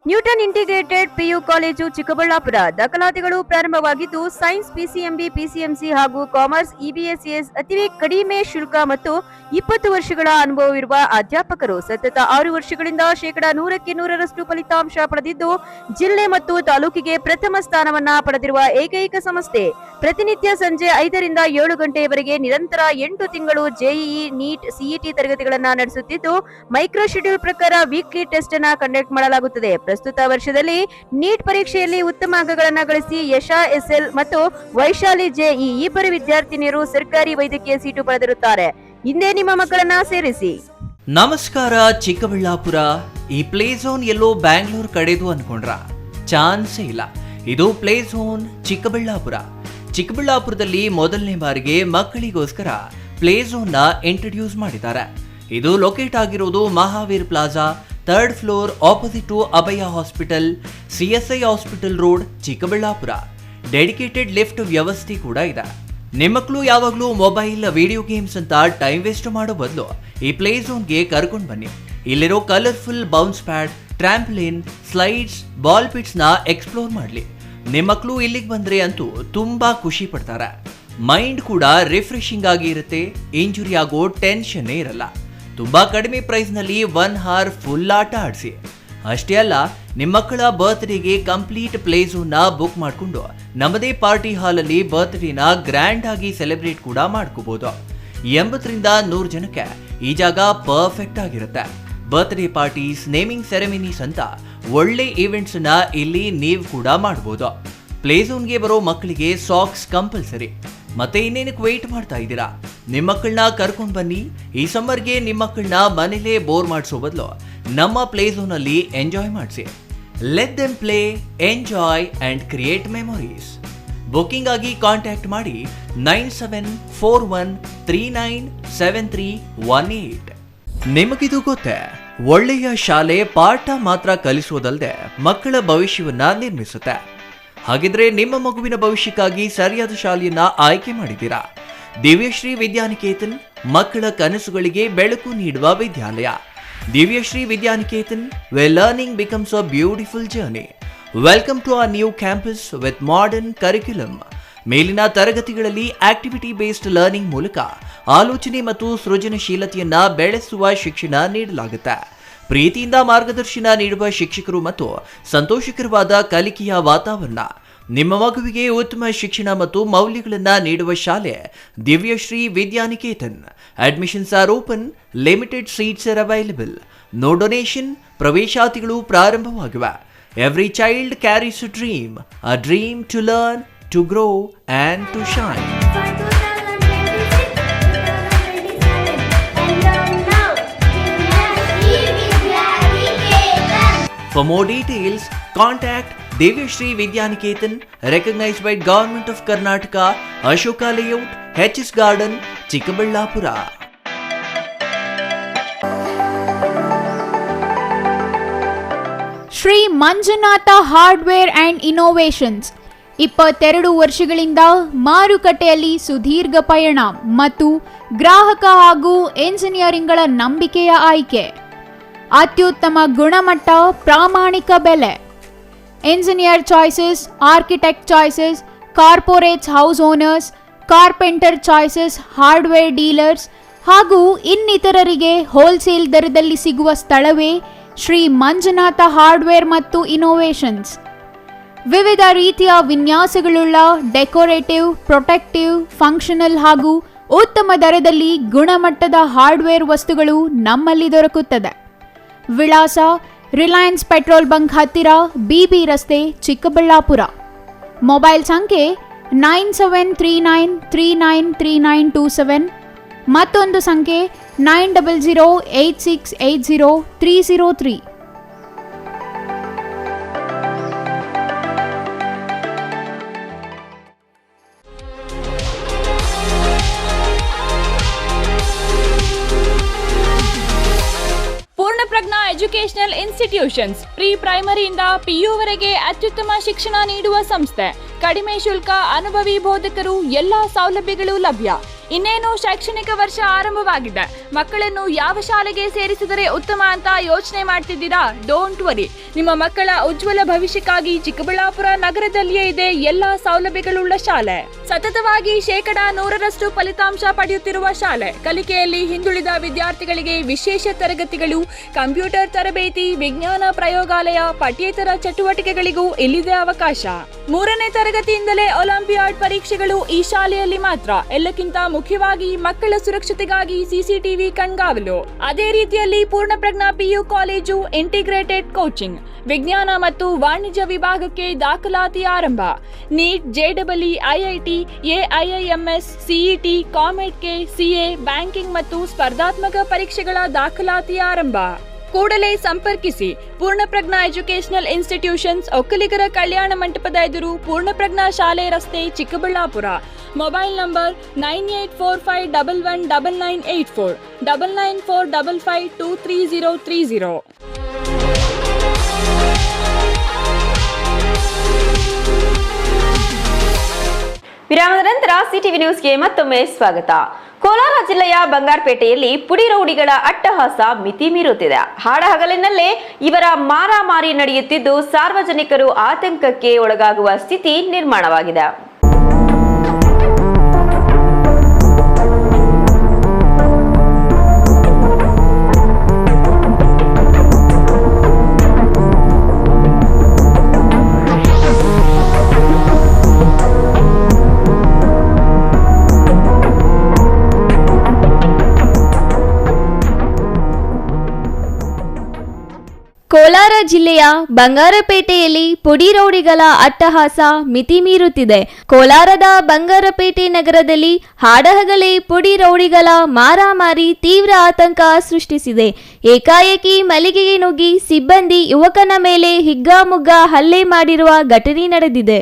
Newton integrated PU college Chikkaballapur ದಾಖಲಾತಿಗಳು ಪ್ರಾರಂಭವಾಗಿದ್ದು, ಸೈನ್ಸ್, ಪಿಸಿಎಂಬಿ, ಪಿಸಿಎಂಸಿ ಹಾಗೂ ಕಾಮರ್ಸ್, ಇಬಿಎಸ್ಎಸ್ ಅತಿ ಕಡಿಮೆ ಶುಲ್ಕ ಮತ್ತು 20 ವರ್ಷಗಳ ಅನುಭವವಿರುವ ಅಧ್ಯಾಪಕರು ಸತತ 6 ವರ್ಷಗಳಿಂದ 100ಕ್ಕೆ 100ರಷ್ಟು ಫಲಿತಾಂಶ ಪಡೆದಿದ್ದು, ಜಿಲ್ಲೆ ಮತ್ತು ತಾಲೂಕಿಗೆ ಪ್ರಥಮ ಸ್ಥಾನವನ್ನ ಪಡೆದಿರುವ ಏಕೈಕ ಸಂಸ್ಥೆ. ಪ್ರತಿನಿತ್ಯ ಸಂಜೆ 5 ರಿಂದ 7 ಗಂಟೆಯವರೆಗೆ ನಿರಂತರ 8 ತಿಂಗಳು ಜೆಇಇ, ನೀಟ್, ಸಿಇಟಿ ತರಗತಿಗಳನ್ನ ನಡೆಸುತ್ತಿದ್ದು, ಮೈಕ್ರೋ ಶೆಡ್ಯೂಲ್ ಪ್ರಕಾರ ವೀಕ್ಲಿ ಟೆಸ್ಟ್ ಅನ್ನ ಕಂಡಕ್ಟ್ ಮಾಡಲಾಗುತ್ತದೆ. ಪ್ರಸ್ತುತ ವರ್ಷದಲ್ಲಿ ನೀಟ್ ಪರೀಕ್ಷೆಯಲ್ಲಿ ಉತ್ತಮ ಅಂಕಗಳನ್ನು ಗಳಿಸಿ ಯಶಾ ಎಸ್ಎಲ್ ಮತ್ತು ವೈಶಾಲಿ ಜೆಇ ಇಬ್ಬರು ವಿದ್ಯಾರ್ಥಿನಿಯರು ಸರ್ಕಾರಿ ವೈದ್ಯಕೀಯ ಸೀಟು ಪಡೆದಿರುತ್ತಾರೆ. ಹಿಂದೆ ನಿಮ್ಮ ಮಕ್ಕಳನ್ನ ಸೇರಿಸಿ. ನಮಸ್ಕಾರ ಚಿಕ್ಕಬಳ್ಳಾಪುರ. ಈ ಪ್ಲೇ ಝೋನ್ ಎಲ್ಲೋ ಬ್ಯಾಂಗ್ಳೂರ್ ಕಡೆದು ಅನ್ಕೊಂಡ್ರ? ಚಾನ್ಸೇ ಇಲ್ಲ. ಇದು ಪ್ಲೇ ಝೋನ್ ಚಿಕ್ಕಬಳ್ಳಾಪುರ. ಚಿಕ್ಕಬಳ್ಳಾಪುರದಲ್ಲಿ ಮೊದಲನೇ ಬಾರಿಗೆ ಮಕ್ಕಳಿಗೋಸ್ಕರ ಪ್ಲೇ ಝೋನ್ ನ ಇಂಟ್ರೊಡ್ಯೂಸ್ ಮಾಡಿದ್ದಾರೆ. ಇದು ಲೊಕೇಟ್ ಆಗಿರೋದು Mahaveer plaza, 3rd floor opposite to Abhaya hospital, CSI hospital road, Chikkaballapur. Dedicated lift ವ್ಯವಸ್ಥೆ ಕೂಡ ಇದೆ. ನಿಮ್ಮ ಮಕ್ಕಳು ಯಾವಾಗಲೂ ಮೊಬೈಲ್, ವಿಡಿಯೋ ಗೇಮ್ಸ್ ಅಂತ ಟೈಮ್ ವೇಸ್ಟ್ ಮಾಡೋ ಬದಲು ಈ ಪ್ಲೇ ಝೋನ್ಗೆ ಕರ್ಕೊಂಡು ಬನ್ನಿ. ಇಲ್ಲಿರೋ colourful bounce pad, trampoline, slides, ball ಪಿಟ್ಸ್ನ ಎಕ್ಸ್ಪ್ಲೋರ್ ಮಾಡಲಿ. ನಿಮ್ಮ ಮಕ್ಕಳು ಇಲ್ಲಿಗೆ ಬಂದರೆ ಅಂತೂ ತುಂಬಾ ಖುಷಿ ಪಡ್ತಾರೆ. ಮೈಂಡ್ ಕೂಡ ರಿಫ್ರೆಶಿಂಗ್ ಆಗಿ ಇರುತ್ತೆ. ಇಂಜುರಿ ಆಗೋ ಟೆನ್ಷನ್ನೇ ಇರಲ್ಲ. ತುಂಬಾ ಕಡಿಮೆ ಪ್ರೈಸ್ನಲ್ಲಿ 1 ಅವರ್ ಫುಲ್ ಆಟ ಆಡಿಸಿ. ಅಷ್ಟೇ ಅಲ್ಲ, ನಿಮ್ಮ ಮಕ್ಕಳ ಬರ್ತ್ಡೇಗೆ ಕಂಪ್ಲೀಟ್ ಪ್ಲೇ ಝೋನ್ನ ಬುಕ್ ಮಾಡಿಕೊಂಡು ನಮ್ಮದೇ ಪಾರ್ಟಿ ಹಾಲಲ್ಲಿ ಬರ್ತ್ಡೇನ ಗ್ರ್ಯಾಂಡ್ ಆಗಿ ಸೆಲೆಬ್ರೇಟ್ ಕೂಡ ಮಾಡ್ಕೋಬಹುದು. 80ರಿಂದ 100 ಜನಕ್ಕೆ ಈ ಜಾಗ ಪರ್ಫೆಕ್ಟ್ ಆಗಿರುತ್ತೆ. ಬರ್ತ್ಡೇ ಪಾರ್ಟೀಸ್, ನೇಮಿಂಗ್ ಸೆರೆಮನೀಸ್ ಅಂತ ಒಳ್ಳೆ ಈವೆಂಟ್ಸ್ ನ ಇಲ್ಲಿ ನೀವು ಕೂಡ ಮಾಡಬಹುದು. ಪ್ಲೇ ಝೋನ್ಗೆ ಬರೋ ಮಕ್ಕಳಿಗೆ ಸಾಕ್ಸ್ ಕಂಪಲ್ಸರಿ. ಮತ್ತೆ ಇನ್ನೇನಕ್ಕೆ ವೇಟ್ ಮಾಡ್ತಾ ಇದ್ದೀರಾ? ನಿಮ್ಮ ಮಕ್ಕಳನ್ನ ಕರ್ಕೊಂಡು ಬನ್ನಿ. ಈ ಸಮ್ಮರ್ಗೆ ನಿಮ್ಮ ಮಕ್ಕಳನ್ನ ಮನೇಲೇ ಬೋರ್ ಮಾಡಿಸೋ ಬದಲು ನಮ್ಮ ಪ್ಲೇ ಝೋನ್ ಅಲ್ಲಿ ಎಂಜಾಯ್ ಮಾಡಿಸಿ. Let them play, enjoy and create memories. Booking ಆಗಿ ಕಾಂಟ್ಯಾಕ್ಟ್ ಮಾಡಿ 9741397318. ನಿಮಗಿದು ಗೊತ್ತೇ, ಒಳ್ಳೆಯ ಶಾಲೆ ಪಾಠ ಮಾತ್ರ ಕಲಿಸೋದಲ್ಲದೆ ಮಕ್ಕಳ ಭವಿಷ್ಯವನ್ನ ನಿರ್ಮಿಸುತ್ತೆ. ಹಾಗಿದ್ರೆ ನಿಮ್ಮ ಮಗುವಿನ ಭವಿಷ್ಯಕ್ಕಾಗಿ ಸರಿಯಾದ ಶಾಲೆಯನ್ನ ಆಯ್ಕೆ ಮಾಡಿದ್ದೀರಾ? ದಿವ್ಯಶ್ರೀ ವಿದ್ಯಾನಿಕೇತನ್ ಮಕ್ಕಳ ಕನಸುಗಳಿಗೆ ಬೆಳಕು ನೀಡುವ ವಿದ್ಯಾಲಯ. Divyashree Vidyaniketan, where learning becomes a beautiful journey. Welcome to our new campus with modern curriculum. ಮೇಲಿನ ತರಗತಿಗಳಲ್ಲಿ ಆಕ್ಟಿವಿಟಿ ಬೇಸ್ಡ್ ಲರ್ನಿಂಗ್ ಮೂಲಕ ಆಲೋಚನೆ ಮತ್ತು ಸೃಜನಶೀಲತೆಯನ್ನ ಬೆಳೆಸುವ ಶಿಕ್ಷಣ ನೀಡಲಾಗುತ್ತೆ. ಪ್ರೀತಿಯಿಂದ ಮಾರ್ಗದರ್ಶನ ನೀಡುವ ಶಿಕ್ಷಕರು ಮತ್ತು ಸಂತೋಷಕರವಾದ ಕಲಿಕೆಯ ವಾತಾವರಣ. ನಿಮ್ಮ ಮಗುವಿಗೆ ಉತ್ತಮ ಶಿಕ್ಷಣ ಮತ್ತು ಮೌಲ್ಯಗಳನ್ನು ನೀಡುವ ಶಾಲೆ Divyashree Vidyaniketan. Admissions are open, limited seats are available. No donation. ಪ್ರವೇಶಾತಿಗಳು ಪ್ರಾರಂಭವಾಗಿವೆ. Every child carries a dream to learn, to grow and to shine. For more details, contact Divyashree Vidyaniketan, recognized by Government of Karnataka, Ashoka Layout, HS Garden, Chikkaballapura. Shri Manjunatha hardware and innovations 22 ವರ್ಷಗಳಿಂದ ಮಾರುಕಟ್ಟೆಯಲ್ಲಿ ಸುದೀರ್ಘ ಪಯಣ ಮತ್ತು ಗ್ರಾಹಕ ಹಾಗೂ ಎಂಜಿನಿಯರಿಂಗ್ಗಳ ನಂಬಿಕೆಯ ಆಯ್ಕೆ. ಅತ್ಯುತ್ತಮ ಗುಣಮಟ್ಟ, ಪ್ರಾಮಾಣಿಕ ಬೆಲೆ. Engineer choices, architect choices, corporates, house owners, carpenter choices, hardware dealers ಹಾಗೂ ಇನ್ನಿತರರಿಗೆ ಹೋಲ್ಸೇಲ್ ದರದಲ್ಲಿ ಸಿಗುವ ಸ್ಥಳವೇ ಶ್ರೀ ಮಂಜುನಾಥ ಹಾರ್ಡ್ವೇರ್ ಮತ್ತು ಇನ್ನೋವೇಷನ್ಸ್. ವಿವಿಧ ರೀತಿಯ ವಿನ್ಯಾಸಗಳುಳ್ಳ ಡೆಕೋರೇಟಿವ್, ಪ್ರೊಟೆಕ್ಟಿವ್, ಫಂಕ್ಷನಲ್ ಹಾಗೂ ಉತ್ತಮ ದರದಲ್ಲಿ ಗುಣಮಟ್ಟದ ಹಾರ್ಡ್ವೇರ್ ವಸ್ತುಗಳು ನಮ್ಮಲ್ಲಿ ದೊರಕುತ್ತದೆ. ವಿಳಾಸ: ರಿಲಯನ್ಸ್ ಪೆಟ್ರೋಲ್ ಬಂಕ್ ಹತ್ತಿರ, BB ರಸ್ತೆ, ಚಿಕ್ಕಬಳ್ಳಾಪುರ. ಮೊಬೈಲ್ ಸಂಖ್ಯೆ 9739393927. ಮತ್ತೊಂದು ಸಂಖ್ಯೆ 9008680303. ಪೂರ್ಣಪ್ರಜ್ಞಾ ಎಜುಕೇಶನಲ್ ಇನ್ಸ್ಟಿಟ್ಯೂಷನ್ಸ್ ಪ್ರೀ ಪ್ರೈಮರಿಯಿಂದ PU ವರೆಗೆ ಅತ್ಯುತ್ತಮ ಶಿಕ್ಷಣ ನೀಡುವ ಸಂಸ್ಥೆ. ಕಡಿಮೆ ಶುಲ್ಕ, ಅನುಭವಿ ಬೋಧಕರು, ಎಲ್ಲಾ ಸೌಲಭ್ಯಗಳು ಲಭ್ಯ. ಇನ್ನೇನು ಶೈಕ್ಷಣಿಕ ವರ್ಷ ಆರಂಭವಾಗಿದೆ. ಮಕ್ಕಳನ್ನು ಯಾವ ಶಾಲೆಗೆ ಸೇರಿಸಿದರೆ ಉತ್ತಮ ಅಂತ ಯೋಚನೆ ಮಾಡ್ತಿದ್ದೀರಾ? ಡೋಂಟ್ ವರಿ, ನಿಮ್ಮ ಮಕ್ಕಳ ಉಜ್ವಲ ಭವಿಷ್ಯಕ್ಕಾಗಿ ಚಿಕ್ಕಬಳ್ಳಾಪುರ ನಗರದಲ್ಲಿಯೇ ಇದೆ ಎಲ್ಲಾ ಸೌಲಭ್ಯಗಳುಳ್ಳ ಶಾಲೆ. ಸತತವಾಗಿ 100% ಫಲಿತಾಂಶ ಪಡೆಯುತ್ತಿರುವ ಶಾಲೆ. ಕಲಿಕೆಯಲ್ಲಿ ಹಿಂದುಳಿದ ವಿದ್ಯಾರ್ಥಿಗಳಿಗೆ ವಿಶೇಷ ತರಗತಿಗಳು, ಕಂಪ್ಯೂಟರ್ ತರಬೇತಿ, ವಿಜ್ಞಾನ ಪ್ರಯೋಗಾಲಯ, ಪಠ್ಯೇತರ ಚಟುವಟಿಕೆಗಳಿಗೂ ಇಲ್ಲಿದೆ ಅವಕಾಶ. 3ನೇ ತರಗತಿಯಿಂದಲೇ ಒಲಿಂಪಿಯಾಡ್ ಪರೀಕ್ಷೆಗಳು ಈ ಶಾಲೆಯಲ್ಲಿ ಮಾತ್ರ. ಎಲ್ಲಕ್ಕಿಂತ ಮುಖ್ಯವಾಗಿ ಮಕ್ಕಳ ಸುರಕ್ಷತೆಗಾಗಿ CCTV ಕಣ್ಗಾವಲು. ಅದೇ ರೀತಿಯಲ್ಲಿ Poornaprajna PU college integrated coaching, ವಿಜ್ಞಾನ ಮತ್ತು ವಾಣಿಜ್ಯ ವಿಭಾಗಕ್ಕೆ ದಾಖಲಾತಿ ಆರಂಭ. NEET, JEE, IIT, AIIMS, CET, COMEDK, CA, banking ಮತ್ತು ಸ್ಪರ್ಧಾತ್ಮಕ ಪರೀಕ್ಷೆಗಳ ದಾಖಲಾತಿ ಆರಂಭ. ಕೂಡಲೇ ಸಂಪರ್ಕಿಸಿ. ಪೂರ್ಣಪ್ರಜ್ಞಾ ಎಜುಕೇಶನಲ್ ಇನ್ಸ್ಟಿಟ್ಯೂಷನ್ಸ್, ಒಕ್ಕಲಿಗರ ಕಲ್ಯಾಣ ಮಂಟಪದ ಎದುರು, ಪೂರ್ಣಪ್ರಜ್ಞಾ ಶಾಲೆ ರಸ್ತೆ, ಚಿಕ್ಕಬಳ್ಳಾಪುರ. Mobile number 9845119984, 9945523030. ವಿರಾಮದ ನಂತರ ಸಿಟಿವಿ ನ್ಯೂಸ್ಗೆ ಮತ್ತೊಮ್ಮೆ ಸ್ವಾಗತ. ಕೋಲಾರ ಜಿಲ್ಲೆಯ ಬಂಗಾರಪೇಟೆಯಲ್ಲಿ ಪುಡಿ ರೌಡಿಗಳ ಅಟ್ಟಹಾಸ ಮಿತಿ ಮೀರುತ್ತಿದೆ. ಹಾಡಹಗಲಿನಲ್ಲೇ ಇವರ ಮಾರಾಮಾರಿ ನಡೆಯುತ್ತಿದ್ದು ಸಾರ್ವಜನಿಕರು ಆತಂಕಕ್ಕೆ ಒಳಗಾಗುವ ಸ್ಥಿತಿ ನಿರ್ಮಾಣವಾಗಿದೆ. ಕೋಲಾರ ಜಿಲ್ಲೆಯ ಬಂಗಾರಪೇಟೆಯಲ್ಲಿ ಪುಡಿ ರೌಡಿಗಳ ಅಟ್ಟಹಾಸ ಮಿತಿ ಮೀರುತ್ತಿದೆ. ಕೋಲಾರದ ಬಂಗಾರಪೇಟೆ ನಗರದಲ್ಲಿ ಹಾಡಹಗಲೇ ಪುಡಿ ರೌಡಿಗಳ ಮಾರಾಮಾರಿ ತೀವ್ರ ಆತಂಕ ಸೃಷ್ಟಿಸಿದೆ. ಏಕಾಏಕಿ ಮಳಿಗೆಗೆ ನುಗ್ಗಿ ಸಿಬ್ಬಂದಿ ಯುವಕನ ಮೇಲೆ ಹಿಗ್ಗಾಮುಗ್ಗ ಹಲ್ಲೆ ಮಾಡಿರುವ ಘಟನೆ ನಡೆದಿದೆ.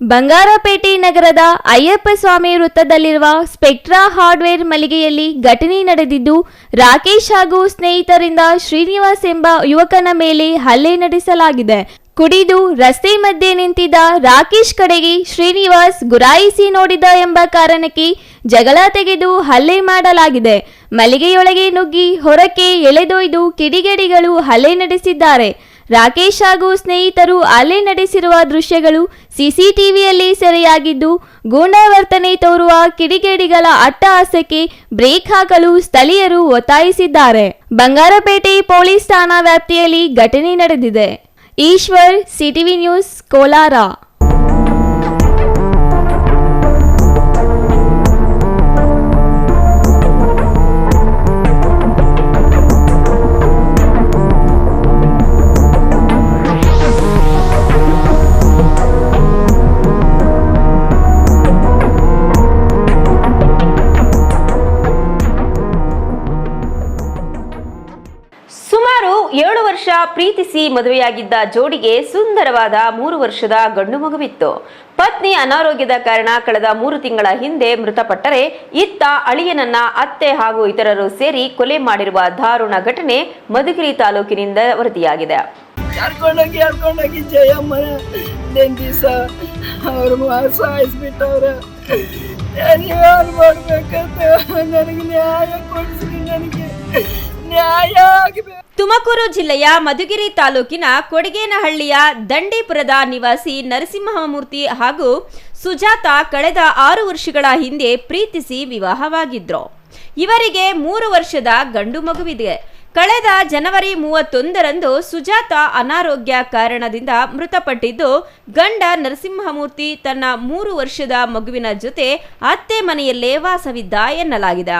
ಬಂಗಾರಪೇಟೆ ನಗರದ ಅಯ್ಯಪ್ಪ ಸ್ವಾಮಿ ವೃತ್ತದಲ್ಲಿರುವ ಸ್ಪೆಕ್ಟ್ರಾ ಹಾರ್ಡ್ವೇರ್ ಮಳಿಗೆಯಲ್ಲಿ ಘಟನೆ ನಡೆದಿದ್ದು, ರಾಕೇಶ್ ಹಾಗೂ ಸ್ನೇಹಿತರಿಂದ ಶ್ರೀನಿವಾಸ್ ಎಂಬ ಯುವಕನ ಮೇಲೆ ಹಲ್ಲೆ ನಡೆಸಲಾಗಿದೆ. ಕುಡಿದು ರಸ್ತೆ ಮಧ್ಯೆ ನಿಂತಿದ್ದ ರಾಕೇಶ್ ಕಡೆಗೆ ಶ್ರೀನಿವಾಸ್ ಗುರಾಯಿಸಿ ನೋಡಿದ ಎಂಬ ಕಾರಣಕ್ಕೆ ಜಗಳ ತೆಗೆದು ಹಲ್ಲೆ ಮಾಡಲಾಗಿದೆ. ಮಳಿಗೆಯೊಳಗೆ ನುಗ್ಗಿ ಹೊರಕ್ಕೆ ಎಳೆದೊಯ್ದು ಕಿಡಿಗೇಡಿಗಳು ಹಲ್ಲೆ ನಡೆಸಿದ್ದಾರೆ. ರಾಕೇಶ್ ಹಾಗೂ ಸ್ನೇಹಿತರು ಹಲ್ಲೆ ನಡೆಸಿರುವ ದೃಶ್ಯಗಳು ಸಿಸಿಟಿವಿಯಲ್ಲಿ ಸೆರೆಯಾಗಿದ್ದು, ಗೂಂಡಾವರ್ತನೆ ತೋರುವ ಕಿಡಿಗೇಡಿಗಳ ಅಟ್ಟಹಾಸಕ್ಕೆ ಬ್ರೇಕ್ ಹಾಕಲು ಸ್ಥಳೀಯರು ಒತ್ತಾಯಿಸಿದ್ದಾರೆ. ಬಂಗಾರಪೇಟೆ ಪೊಲೀಸ್ ಠಾಣಾ ವ್ಯಾಪ್ತಿಯಲ್ಲಿ ಘಟನೆ ನಡೆದಿದೆ. Eshwar, CTV news, Kolar. ಸುಮಾರು 7 ವರ್ಷ ಪ್ರೀತಿಸಿ ಮದುವೆಯಾಗಿದ್ದ ಜೋಡಿಗೆ ಸುಂದರವಾದ 3 ವರ್ಷದ ಗಂಡು ಮಗುವಿತ್ತು. ಪತ್ನಿ ಅನಾರೋಗ್ಯದ ಕಾರಣ ಕಳೆದ 3 ತಿಂಗಳ ಹಿಂದೆ ಮೃತಪಟ್ಟರೆ, ಇತ್ತ ಅಳಿಯನನ್ನ ಅತ್ತೆ ಹಾಗೂ ಇತರರು ಸೇರಿ ಕೊಲೆ ಮಾಡಿರುವ ದಾರುಣ ಘಟನೆ ಮಧುಗಿರಿ ತಾಲೂಕಿನಿಂದ ವರದಿಯಾಗಿದೆ. ಕರ್ಕೊಂಡೋಗಿ ಜಯಮ್ಮನ ದಿವಸ ಅವರು ಸಾಯಿಸ್ಬಿಟ್ಟವ್ರ. ಮಾಡ್ಬೇಕಂತ ನನಗೆ ನ್ಯಾಯ ಕೊಡಿಸ್ರಿ, ನನಗೆ ನ್ಯಾಯ ಆಗಬೇಕು. ತುಮಕೂರು ಜಿಲ್ಲೆಯ ಮಧುಗಿರಿ ತಾಲೂಕಿನ ಕೊಡಗೇನಹಳ್ಳಿಯ ದಂಡೀಪುರದ ನಿವಾಸಿ ನರಸಿಂಹಮೂರ್ತಿ ಹಾಗೂ ಸುಜಾತ ಕಳೆದ 6 ವರ್ಷಗಳ ಹಿಂದೆ ಪ್ರೀತಿಸಿ ವಿವಾಹವಾಗಿದ್ರು. ಇವರಿಗೆ 3 ವರ್ಷದ ಗಂಡು ಮಗುವಿದೆ. ಕಳೆದ ಜನವರಿ 31ರಂದು ಸುಜಾತ ಅನಾರೋಗ್ಯ ಕಾರಣದಿಂದ ಮೃತಪಟ್ಟಿದ್ದು, ಗಂಡ ನರಸಿಂಹಮೂರ್ತಿ ತನ್ನ 3 ವರ್ಷದ ಮಗುವಿನ ಜೊತೆ ಅತ್ತೆ ಮನೆಯಲ್ಲೇ ವಾಸವಿದ್ದ ಎನ್ನಲಾಗಿದೆ.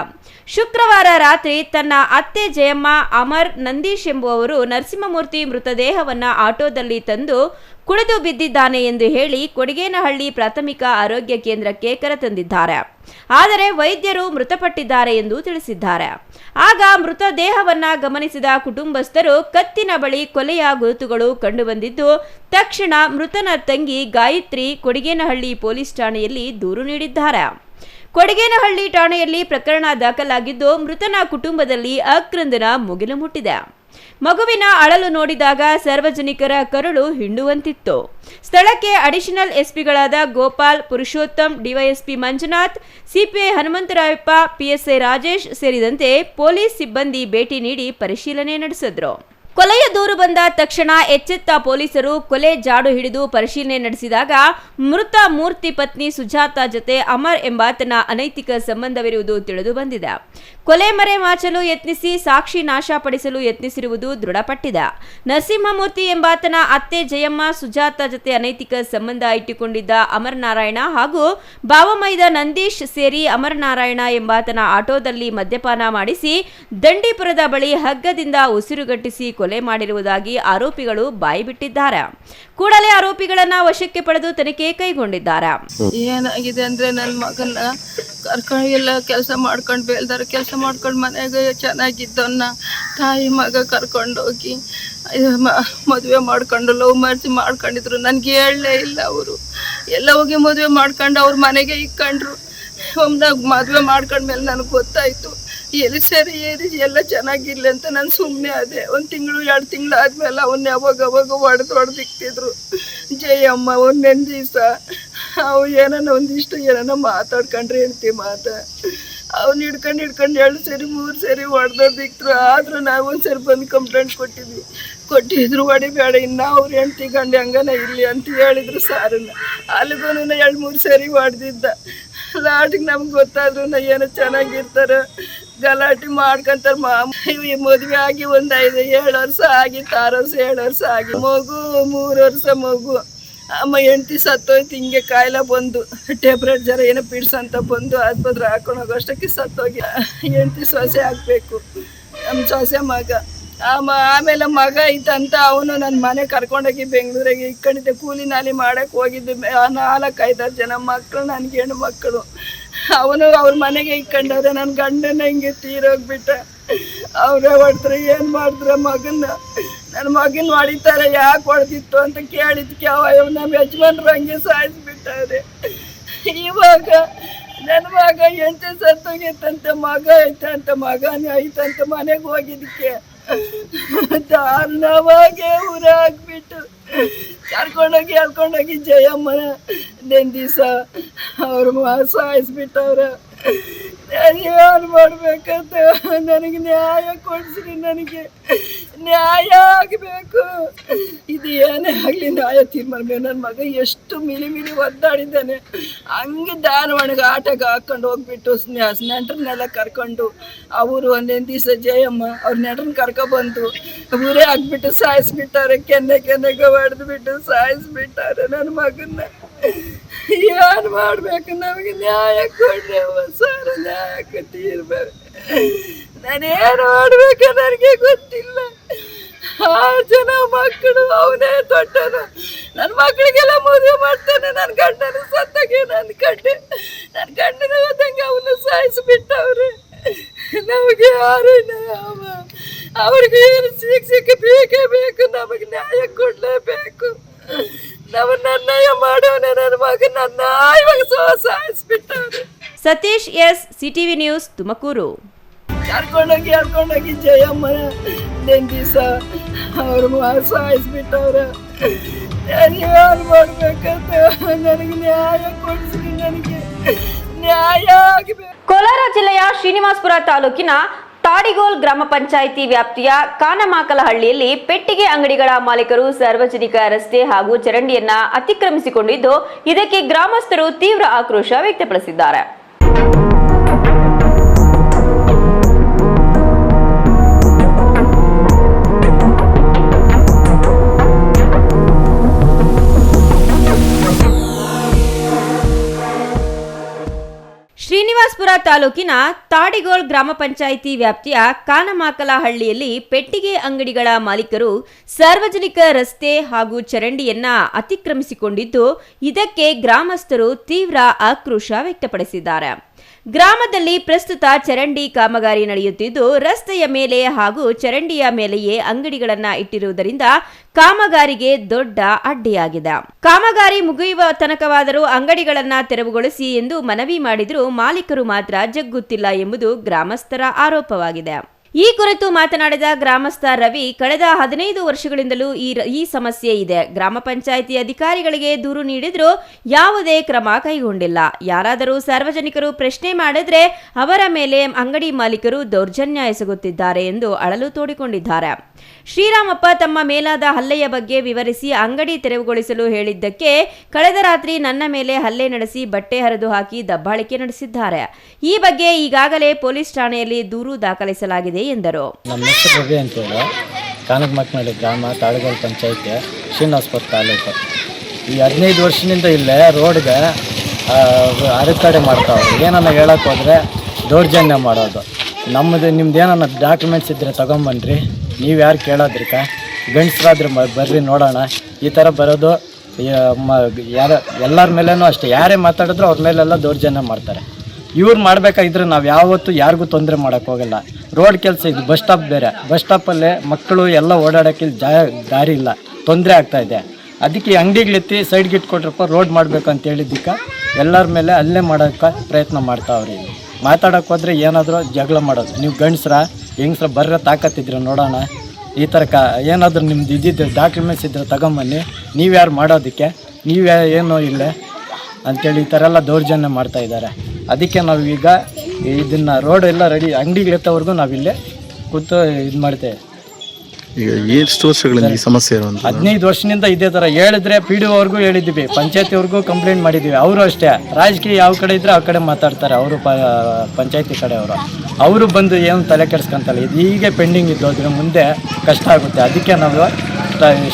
ಶುಕ್ರವಾರ ರಾತ್ರಿ ತನ್ನ ಅತ್ತೆ ಜಯಮ್ಮ, ಅಮರ್, ನಂದೀಶ್ ಎಂಬುವವರು ನರಸಿಂಹಮೂರ್ತಿ ಮೃತದೇಹವನ್ನ ಆಟೋದಲ್ಲಿ ತಂದು ಕುಡಿದು ಬಿದ್ದಿದ್ದಾನೆ ಎಂದು ಹೇಳಿ ಕೊಡಗೇನಹಳ್ಳಿ ಪ್ರಾಥಮಿಕ ಆರೋಗ್ಯ ಕೇಂದ್ರಕ್ಕೆ ಕರೆತಂದಿದ್ದಾರೆ. ಆದರೆ ವೈದ್ಯರು ಮೃತಪಟ್ಟಿದ್ದಾರೆ ಎಂದು ತಿಳಿಸಿದ್ದಾರೆ. ಆಗ ಮೃತದೇಹವನ್ನ ಗಮನಿಸಿದ ಕುಟುಂಬಸ್ಥರು ಕತ್ತಿನ ಬಳಿ ಕೊಲೆಯ ಗುರುತುಗಳು ಕಂಡುಬಂದಿದ್ದು, ತಕ್ಷಣ ಮೃತನ ತಂಗಿ ಗಾಯತ್ರಿ ಕೊಡಗೇನಹಳ್ಳಿ ಪೊಲೀಸ್ ಠಾಣೆಯಲ್ಲಿ ದೂರು ನೀಡಿದ್ದಾರೆ. ಕೊಡಗೇನಹಳ್ಳಿ ಠಾಣೆಯಲ್ಲಿ ಪ್ರಕರಣ ದಾಖಲಾಗಿದ್ದು, ಮೃತನ ಕುಟುಂಬದಲ್ಲಿ ಆಕ್ರಂದನ ಮುಗಿಲು ಮುಟ್ಟಿದೆ. ಮಗುವಿನ ಅಳಲು ನೋಡಿದಾಗ ಸಾರ್ವಜನಿಕರ ಕರುಳು ಹಿಂಡುವಂತಿತ್ತು. ಸ್ಥಳಕ್ಕೆ ಅಡಿಷನಲ್ ಎಸ್ಪಿಗಳಾದ Gopal, Purushottam, DYSP Manjunath, CPI Hanumantharayappa, PSI Rajesh ಸೇರಿದಂತೆ ಪೊಲೀಸ್ ಸಿಬ್ಬಂದಿ ಭೇಟಿ ನೀಡಿ ಪರಿಶೀಲನೆ ನಡೆಸಿದ್ರು. ಕೊಲೆಯ ದೂರು ಬಂದ ತಕ್ಷಣ ಎಚ್ಚೆತ್ತ ಪೊಲೀಸರು ಕೊಲೆ ಜಾಡು ಹಿಡಿದು ಪರಿಶೀಲನೆ ನಡೆಸಿದಾಗ ಮೃತ ಮೂರ್ತಿ ಪತ್ನಿ ಸುಜಾತ ಜೊತೆ ಅಮರ್ ಎಂಬಾತನ ಅನೈತಿಕ ಸಂಬಂಧವಿರುವುದು ತಿಳಿದು ಬಂದಿದೆ. ಕೊಲೆ ಮರೆ ಮಾಚಲು ಯತ್ನಿಸಿ ಸಾಕ್ಷಿ ನಾಶಪಡಿಸಲು ಯತ್ನಿಸಿರುವುದು ದೃಢಪಟ್ಟಿದೆ. ನರಸಿಂಹಮೂರ್ತಿ ಎಂಬಾತನ ಅತ್ತೆ ಜಯಮ್ಮ ಸುಜಾತ ಜೊತೆ ಅನೈತಿಕ ಸಂಬಂಧ ಇಟ್ಟುಕೊಂಡಿದ್ದ ಅಮರನಾರಾಯಣ ಹಾಗೂ ಬಾವಮೈದ ನಂದೀಶ್ ಸೇರಿ ಅಮರನಾರಾಯಣ ಎಂಬಾತನ ಆಟೋದಲ್ಲಿ ಮದ್ಯಪಾನ ಮಾಡಿಸಿ ದಂಡಿಪುರದ ಬಳಿ ಹಗ್ಗದಿಂದ ಉಸಿರುಗಟ್ಟಿಸಿ ಕೊಲೆ ಮಾಡಿರುವುದಾಗಿ ಆರೋಪಿಗಳು ಬಾಯಿಬಿಟ್ಟಿದ್ದಾರೆ. ಕೂಡಲೇ ಆರೋಪಿಗಳನ್ನ ವಶಕ್ಕೆ ಪಡೆದು ತನಿಖೆ ಕೈಗೊಂಡಿದ್ದಾರೆ. ಏನಾಗಿದೆ ಅಂದ್ರೆ ನನ್ನ ಮಗನ್ನ ಕರ್ಕೊಂಡು ಎಲ್ಲ ಕೆಲಸ ಮಾಡ್ಕೊಂಡು ಬೇಲ್ದಾರ ಕೆಲಸ ಮಾಡ್ಕೊಂಡು ಮನೆಗೆ ಚೆನ್ನಾಗಿದ್ದವನ್ನ ತಾಯಿ ಮಗ ಕರ್ಕೊಂಡೋಗಿ ಮದುವೆ ಮಾಡ್ಕೊಂಡು ಲವ್ ಮ್ಯಾರೇಜ್ ಮಾಡ್ಕೊಂಡಿದ್ರು. ನನಗೆ ಹೇಳಲೇ ಇಲ್ಲ. ಅವರು ಎಲ್ಲ ಹೋಗಿ ಮದುವೆ ಮಾಡ್ಕೊಂಡು ಅವ್ರ ಮನೆಗೆ ಇಕ್ಕೊಂಡ್ರು. ಒಮ್ಮಾಗ ಮದುವೆ ಮಾಡ್ಕೊಂಡ್ಮೇಲೆ ನನಗೆ ಗೊತ್ತಾಯಿತು ಎಲ್ಲಿ ಸರಿ ಎಲ್ಲ ಚೆನ್ನಾಗಿಲ್ಲ ಅಂತ. ನಾನು ಸುಮ್ಮನೆ ಅದೇ 1 ತಿಂಗಳು 2 ತಿಂಗಳು ಆದಮೇಲೆ ಅವನ್ನ ಅವಾಗ ಹೊಡೆದಿಕ್ತಿದ್ರು. ಜಯಮ್ಮ ಒಂದೊಂದು ದಿವಸ ಅವು ಏನನ್ನ ಒಂದಿಷ್ಟು ಏನನ್ನ ಮಾತಾಡ್ಕೊಂಡ್ರೆ ಹೇಳ್ತೀವಿ ಅವ್ನು ಹಿಡ್ಕೊಂಡು 2 ಸರಿ 3 ಸರಿ ಹೊಡೆದಿಕ್ತರು. ಆದರೂ ನಾವು ಒಂದ್ಸರಿ ಬಂದು ಕಂಪ್ಲೇಂಟ್ ಕೊಟ್ಟಿದ್ರು ಹೊಡಿಬೇಡ ಇನ್ನು ಅವ್ರು ಹೆಂಡ್ತಿ ಗಂಡು ಹಂಗನ ಇಲ್ಲಿ ಅಂತ ಹೇಳಿದ್ರು ಸಾರನ್ನ. ಅಲ್ಲಿಗೂ 2-3 ಸರಿ ಹೊಡೆದಿದ್ದ. ಲಾಟಿಗೆ ನಮ್ಗೆ ಗೊತ್ತಾದ್ರು ಏನೋ ಚೆನ್ನಾಗಿರ್ತಾರೆ ಗಲಾಟೆ ಮಾಡ್ಕೊಂತಾರೆ. ಮದುವೆ ಆಗಿ 7 ವರ್ಷ ಆಗಿತ್ತು, 6 ವರ್ಷ 7 ವರ್ಷ ಆಗಿ ಮಗು 3 ವರ್ಷ ಮಗು. ಅಮ್ಮ ಹೆಂಡ್ತಿ ಸತ್ತೋಯ್ತು. ಹಿಂಗೆ ಕಾಯಿಲೆ ಬಂದು ಟೆಂಪ್ರೇಚರ್ ಏನೋ ಪಿಡ್ಸ್ ಅಂತ ಬಂದು ಆಸ್ಪತ್ರೆ ಹಾಕೊಂಡು ಹೋಗೋಷ್ಟಕ್ಕೆ ಸತ್ತೋಗಿ ಹೆಂಡ್ತಿ ಸೊಸೆ ಹಾಕ್ಬೇಕು. ನಮ್ಮ ಸೊಸೆ ಮಗ ಆಮೇಲೆ ಮಗ ಐತಂತ ಅವನು ನನ್ನ ಮನೆ ಕರ್ಕೊಂಡೋಗಿ ಬೆಂಗಳೂರಿಗೆ ಇಟ್ಕೊಂಡಿದ್ದೆ. ಕೂಲಿ ನಾಲಿ ಮಾಡಕ್ಕೆ ಹೋಗಿದ್ದು. 4-5 ಜನ ಮಕ್ಕಳು, ನನಗೆ ಹೆಣ್ಣು ಮಕ್ಕಳು. ಅವನು ಅವ್ರ ಮನೆಗೆ ಇಟ್ಕೊಂಡವ್ರೆ. ನನ್ನ ಗಂಡನ ಹಿಂಗೆ ತೀರೋಗ್ಬಿಟ್ಟ. ಅವರೇ ಹೊಡ್ತಾರೆ. ಏನು ಮಾಡಿದ್ರೆ ನನ್ನ ಮಗನ ಹೊಡಿತಾರೆ. ಯಾಕೆ ಹೊಡೆದಿತ್ತು ಅಂತ ಕೇಳಿದ್ಕೆ ನಮ್ಮ ಯಜಮಾನ್ರು ಹಂಗೆ ಸಾಯಿಸ್ಬಿಟ್ಟವ್ರೆ. ಇವಾಗ ನನ್ನ ಮಗ ಹೆಂಡತಿ ಸತ್ತೋಗೈತಂತೆ, ಮಗ ಐತಂತ, ಮಗನೇ ಐತಂತ ಮನೆಗೆ ಹೋಗಿದ್ದಕ್ಕೆ ದಾರುಣವಾಗಿ ಊರಾಗ್ಬಿಟ್ಟು ಕರ್ಕೊಂಡೋಗಿ ಜಯಮ್ಮನ ದಿವಸ ಅವ್ರ ಸಾಯಿಸ್ಬಿಟ್ಟವ್ರ. ಏನು ಮಾಡ್ಬೇಕಂತ ನನಗೆ ನ್ಯಾಯ ಕೊಡಿಸ್ರಿ. ನನಗೆ ನ್ಯಾಯ ಆಗಬೇಕು. ಇದು ಏನೇ ಆಗಲಿ ನ್ಯಾಯ ತೀರ್ಮಾನ. ನನ್ನ ಮಗ ಎಷ್ಟು ಮಿಲಿ ಒದ್ದಾಡಿದ್ದಾನೆ. ಹಂಗೆ ಧಾರವಾಡಗೆ ಆಟಕ್ಕೆ ಹಾಕ್ಕೊಂಡು ಹೋಗ್ಬಿಟ್ಟು ನೆಂಟ್ರನ್ನೆಲ್ಲ ಕರ್ಕೊಂಡು ಅವರು 1 ದಿವಸ ಜಯಮ್ಮ ಅವ್ರ ನೆಂಟ್ರನ್ನ ಕರ್ಕೊಬಂದು ಊರೇ ಹಾಕ್ಬಿಟ್ಟು ಸಾಯಿಸ್ಬಿಟ್ಟಾರೆ. ಕೆನ್ನೆಗೆ ಹೊಡೆದ್ಬಿಟ್ಟು ಸಾಯಿಸ್ಬಿಟ್ಟಾರೆ ನನ್ನ ಮಗನ್ನ. ಏನು ಮಾಡಬೇಕು? ನಮಗೆ ನ್ಯಾಯ ಕೊಡ್ರಿ ಸರ್, ನ್ಯಾಯಕ್ಕೆ ತೀರ್ಬೇಕು. ನಾನೇನು ಮಾಡಬೇಕು ನನಗೆ ಗೊತ್ತಿಲ್ಲ. 6 ಜನ ಮಕ್ಕಳು, ಅವನೇ ದೊಡ್ಡನು. ನನ್ನ ಮಕ್ಕಳಿಗೆಲ್ಲ ಮದುವೆ ಮಾಡ್ತಾನೆ. ನನ್ನ ಗಂಡನ ಸತ್ತಾಗೆ ನನ್ನ ಗಂಡನ ಹೋದಂಗೆ ಅವನ್ನ ಸಾಯಿಸಿಬಿಟ್ಟವ್ರೆ. ನಮಗೆ ಯಾರು ಅವ್ರಿಗೆ ಏನು ಶಿಕ್ಷೆ ಬೇಕೇ ಬೇಕು. ನಮಗೆ ನ್ಯಾಯ ಕೊಡಲೇಬೇಕು. ನಾವನ್ನ ಅನ್ಯಾಯ ಮಾಡೋನೆ. ನನ್ನ ಮಗನ ಅನ್ಯಾಯವಾಗಿ ಸಾಯಿಸ್ಬಿಟ್ಟವ್ರೆ. Satish S, CTV news, Tumakuru. ಕರ್ಕೊಂಡೋಗಿ ಜಯಮ್ಮನ ದಿವಸ ಅವ್ರು ಸಾಯಿಸ್ಬಿಟ್ಟವ್ರ. ಏನು ಮಾಡ್ಬೇಕಂತ ನನಗೆ ನ್ಯಾಯ ಕೊಡಿಸ್ರಿ. ನನಗೆ ನ್ಯಾಯ ಆಗಬೇಕು. ಕೋಲಾರ ಜಿಲ್ಲೆಯ ಶ್ರೀನಿವಾಸಪುರ ತಾಲೂಕಿನ ತಾಡಿಗೋಲ್ ಗ್ರಾಮ ಪಂಚಾಯಿತಿ ವ್ಯಾಪ್ತಿಯ ಕಾನಮಾಕಲಹಳ್ಳಿಯಲ್ಲಿ ಪೆಟ್ಟಿಗೆ ಅಂಗಡಿಗಳ ಮಾಲೀಕರು ಸಾರ್ವಜನಿಕ ರಸ್ತೆ ಹಾಗೂ ಚರಂಡಿಯನ್ನ ಅತಿಕ್ರಮಿಸಿಕೊಂಡಿದ್ದು, ಇದಕ್ಕೆ ಗ್ರಾಮಸ್ಥರು ತೀವ್ರ ಆಕ್ರೋಶ ವ್ಯಕ್ತಪಡಿಸಿದ್ದಾರೆ. ಶ್ರೀನಿವಾಸಪುರ ತಾಲೂಕಿನ ತಾಡಿಗೋಲ್ ಗ್ರಾಮ ಪಂಚಾಯಿತಿ ವ್ಯಾಪ್ತಿಯ ಕಾನಮಾಕಲಹಳ್ಳಿಯಲ್ಲಿ ಪೆಟ್ಟಿಗೆ ಅಂಗಡಿಗಳ ಮಾಲೀಕರು ಸಾರ್ವಜನಿಕ ರಸ್ತೆ ಹಾಗೂ ಚರಂಡಿಯನ್ನ ಅತಿಕ್ರಮಿಸಿಕೊಂಡಿದ್ದು, ಇದಕ್ಕೆ ಗ್ರಾಮಸ್ಥರು ತೀವ್ರ ಆಕ್ರೋಶ ವ್ಯಕ್ತಪಡಿಸಿದ್ದಾರೆ. ಗ್ರಾಮದಲ್ಲಿ ಪ್ರಸ್ತುತ ಚರಂಡಿ ಕಾಮಗಾರಿ ನಡೆಯುತ್ತಿದ್ದು, ರಸ್ತೆಯ ಮೇಲೆ ಹಾಗೂ ಚರಂಡಿಯ ಮೇಲೆಯೇ ಅಂಗಡಿಗಳನ್ನ ಇಟ್ಟಿರುವುದರಿಂದ ಕಾಮಗಾರಿಗೆ ದೊಡ್ಡ ಅಡ್ಡಿಯಾಗಿದೆ. ಕಾಮಗಾರಿ ಮುಗಿಯುವ ತನಕವಾದರೂ ಅಂಗಡಿಗಳನ್ನ ತೆರವುಗೊಳಿಸಿ ಎಂದು ಮನವಿ ಮಾಡಿದರೂ ಮಾಲೀಕರು ಮಾತ್ರ ಜಗ್ಗುತ್ತಿಲ್ಲ ಎಂಬುದು ಗ್ರಾಮಸ್ಥರ ಆರೋಪವಾಗಿದೆ. ಈ ಕುರಿತು ಮಾತನಾಡಿದ ಗ್ರಾಮಸ್ಥ ರವಿ, ಕಳೆದ 15 ವರ್ಷಗಳಿಂದಲೂ ಈ ಸಮಸ್ಯೆ ಇದೆ. ಗ್ರಾಮ ಪಂಚಾಯಿತಿ ಅಧಿಕಾರಿಗಳಿಗೆ ದೂರು ನೀಡಿದ್ರೂ ಯಾವುದೇ ಕ್ರಮ ಕೈಗೊಂಡಿಲ್ಲ. ಯಾರಾದರೂ ಸಾರ್ವಜನಿಕರು ಪ್ರಶ್ನೆ ಮಾಡಿದ್ರೆ ಅವರ ಮೇಲೆ ಅಂಗಡಿ ಮಾಲೀಕರು ದೌರ್ಜನ್ಯ ಎಸಗುತ್ತಿದ್ದಾರೆ ಎಂದು ಅಳಲು ತೋಡಿಕೊಂಡಿದ್ದಾರೆ. ಶ್ರೀರಾಮಪ್ಪ ತಮ್ಮ ಮೇಲಾದ ಹಲ್ಲೆಯ ಬಗ್ಗೆ ವಿವರಿಸಿ ಅಂಗಡಿ ತೆರವುಗೊಳಿಸಲು ಹೇಳಿದ್ದಕ್ಕೆ ಕಳೆದ ರಾತ್ರಿ ನನ್ನ ಮೇಲೆ ಹಲ್ಲೆ ನಡೆಸಿ ಬಟ್ಟೆ ಹರಿದು ಹಾಕಿ ದಬ್ಬಾಳಿಕೆ ನಡೆಸಿದ್ದಾರೆ. ಈ ಬಗ್ಗೆ ಈಗಾಗಲೇ ಪೊಲೀಸ್ ಠಾಣೆಯಲ್ಲಿ ದೂರು ದಾಖಲಿಸಲಾಗಿದೆ ಎಂದರು. ನಮ್ಮ ಹೆಸರು ರವಿ ಅಂತೇಳಿ, ಕಾನಕಮಕ್ನಳ್ಳಿ ಗ್ರಾಮ, ತಾಳಗೋಲ್ ಪಂಚಾಯತಿ, ಶ್ರೀನಿವಾಸಪುರ ತಾಲೂಕು. ಈ 15 ವರ್ಷದಿಂದ ಇಲ್ಲೇ ರೋಡ್ಗೆ ಅಡೆತಡೆ ಮಾಡ್ತಾವೆ. ಏನನ್ನ ಹೇಳಕ್ಕೆ ಹೋದರೆ ದೌರ್ಜನ್ಯ ಮಾಡೋದು. ನಿಮ್ದು ಏನನ್ನ ಡಾಕ್ಯುಮೆಂಟ್ಸ್ ಇದ್ದರೆ ತಗೊಂಬನ್ರಿ, ನೀವು ಯಾರು ಕೇಳೋದ್ರಿಕ, ಗಂಡಸ್ರಾದ್ರೆ ಬರ್ರಿ ನೋಡೋಣ, ಈ ಥರ ಬರೋದು. ಎಲ್ಲರ ಮೇಲೇನೂ ಅಷ್ಟೇ, ಯಾರೇ ಮಾತಾಡಿದ್ರು ಅವ್ರ ಮೇಲೆಲ್ಲ ದೌರ್ಜನ್ಯ ಮಾಡ್ತಾರೆ. ಇವ್ರು ಮಾಡಬೇಕಾಗಿದ್ರೆ ನಾವು ಯಾವತ್ತೂ ಯಾರಿಗೂ ತೊಂದರೆ ಮಾಡೋಕ್ಕೆ ಹೋಗಲ್ಲ. ರೋಡ್ ಕೆಲಸ ಇದು, ಬಸ್ ಸ್ಟಾಪ್ ಬೇರೆ. ಬಸ್ ಸ್ಟಾಪಲ್ಲೇ ಮಕ್ಕಳು ಎಲ್ಲ ಓಡಾಡೋಕ್ಕೆ ದಾರಿ ಇಲ್ಲ, ತೊಂದರೆ ಆಗ್ತಾಯಿದೆ. ಅದಕ್ಕೆ ಅಂಗಡಿಗಳೆತ್ತಿ ಸೈಡ್ಗೆ ಇಟ್ಕೊಟ್ರಪ್ಪ ರೋಡ್ ಮಾಡಬೇಕು ಅಂತ ಹೇಳಿದ್ದಕ್ಕೆ ಎಲ್ಲರ ಮೇಲೆ ಅಲ್ಲೇ ಮಾಡೋಕ್ಕೆ ಪ್ರಯತ್ನ ಮಾಡ್ತಾವ್ರಿ. ಮಾತಾಡೋಕೆ ಹೋದರೆ ಏನಾದರೂ ಜಗಳ ಮಾಡೋದು. ನೀವು ಹೆಂಗಸ್ರ ಬರ್ರೆ ತಾಕತ್ತಿದ್ರೆ ನೋಡೋಣ, ಈ ಥರ ಏನಾದರೂ ನಿಮ್ದು ಇದ್ದಿದ್ದು ಡಾಕ್ಯುಮೆಂಟ್ಸ್ ಇದ್ದರೆ ತಗೊಂಬನ್ನಿ, ನೀವ್ಯಾರು ಮಾಡೋದಕ್ಕೆ, ಏನೋ ಇಲ್ಲೇ ಅಂಥೇಳಿ ಈ ಥರ ಎಲ್ಲ ದೌರ್ಜನ್ಯ ಮಾಡ್ತಾಯಿದ್ದಾರೆ. ಅದಕ್ಕೆ ನಾವು ಈಗ ಇದನ್ನು ರೋಡ್ ಎಲ್ಲ ರೆಡಿ ಅಂಗಡಿಗಳೆತ್ತವರೆಗೂ ನಾವಿಲ್ಲೇ ಕೂತು ಇದು ಮಾಡ್ತೇವೆ. ಈಗ ಎಷ್ಟು ವರ್ಷಗಳಿಂದ ಈ ಸಮಸ್ಯೆ ಇರುವಂತ? 15 ವರ್ಷದಿಂದ ಇದೇ ಥರ ಹೇಳಿದ್ರೆ PDO ಅವ್ರಿಗೂ ಹೇಳಿದ್ದೀವಿ, ಪಂಚಾಯತಿಯವ್ರಿಗೂ ಕಂಪ್ಲೇಂಟ್ ಮಾಡಿದ್ದೀವಿ. ಅವರು ಅಷ್ಟೇ, ರಾಜಕೀಯ ಯಾವ ಕಡೆ ಇದ್ರೆ ಆ ಕಡೆ ಮಾತಾಡ್ತಾರೆ. ಅವರು ಪಂಚಾಯತಿ ಕಡೆ ಅವರು ಬಂದು ಏನು ತಲೆ ಕೆಡಿಸ್ಕೊಂತಲ್ಲ. ಇದು ಹೀಗೆ ಪೆಂಡಿಂಗ್ ಇದ್ದೋದ್ರೆ ಮುಂದೆ ಕಷ್ಟ ಆಗುತ್ತೆ. ಅದಕ್ಕೆ ನಾವು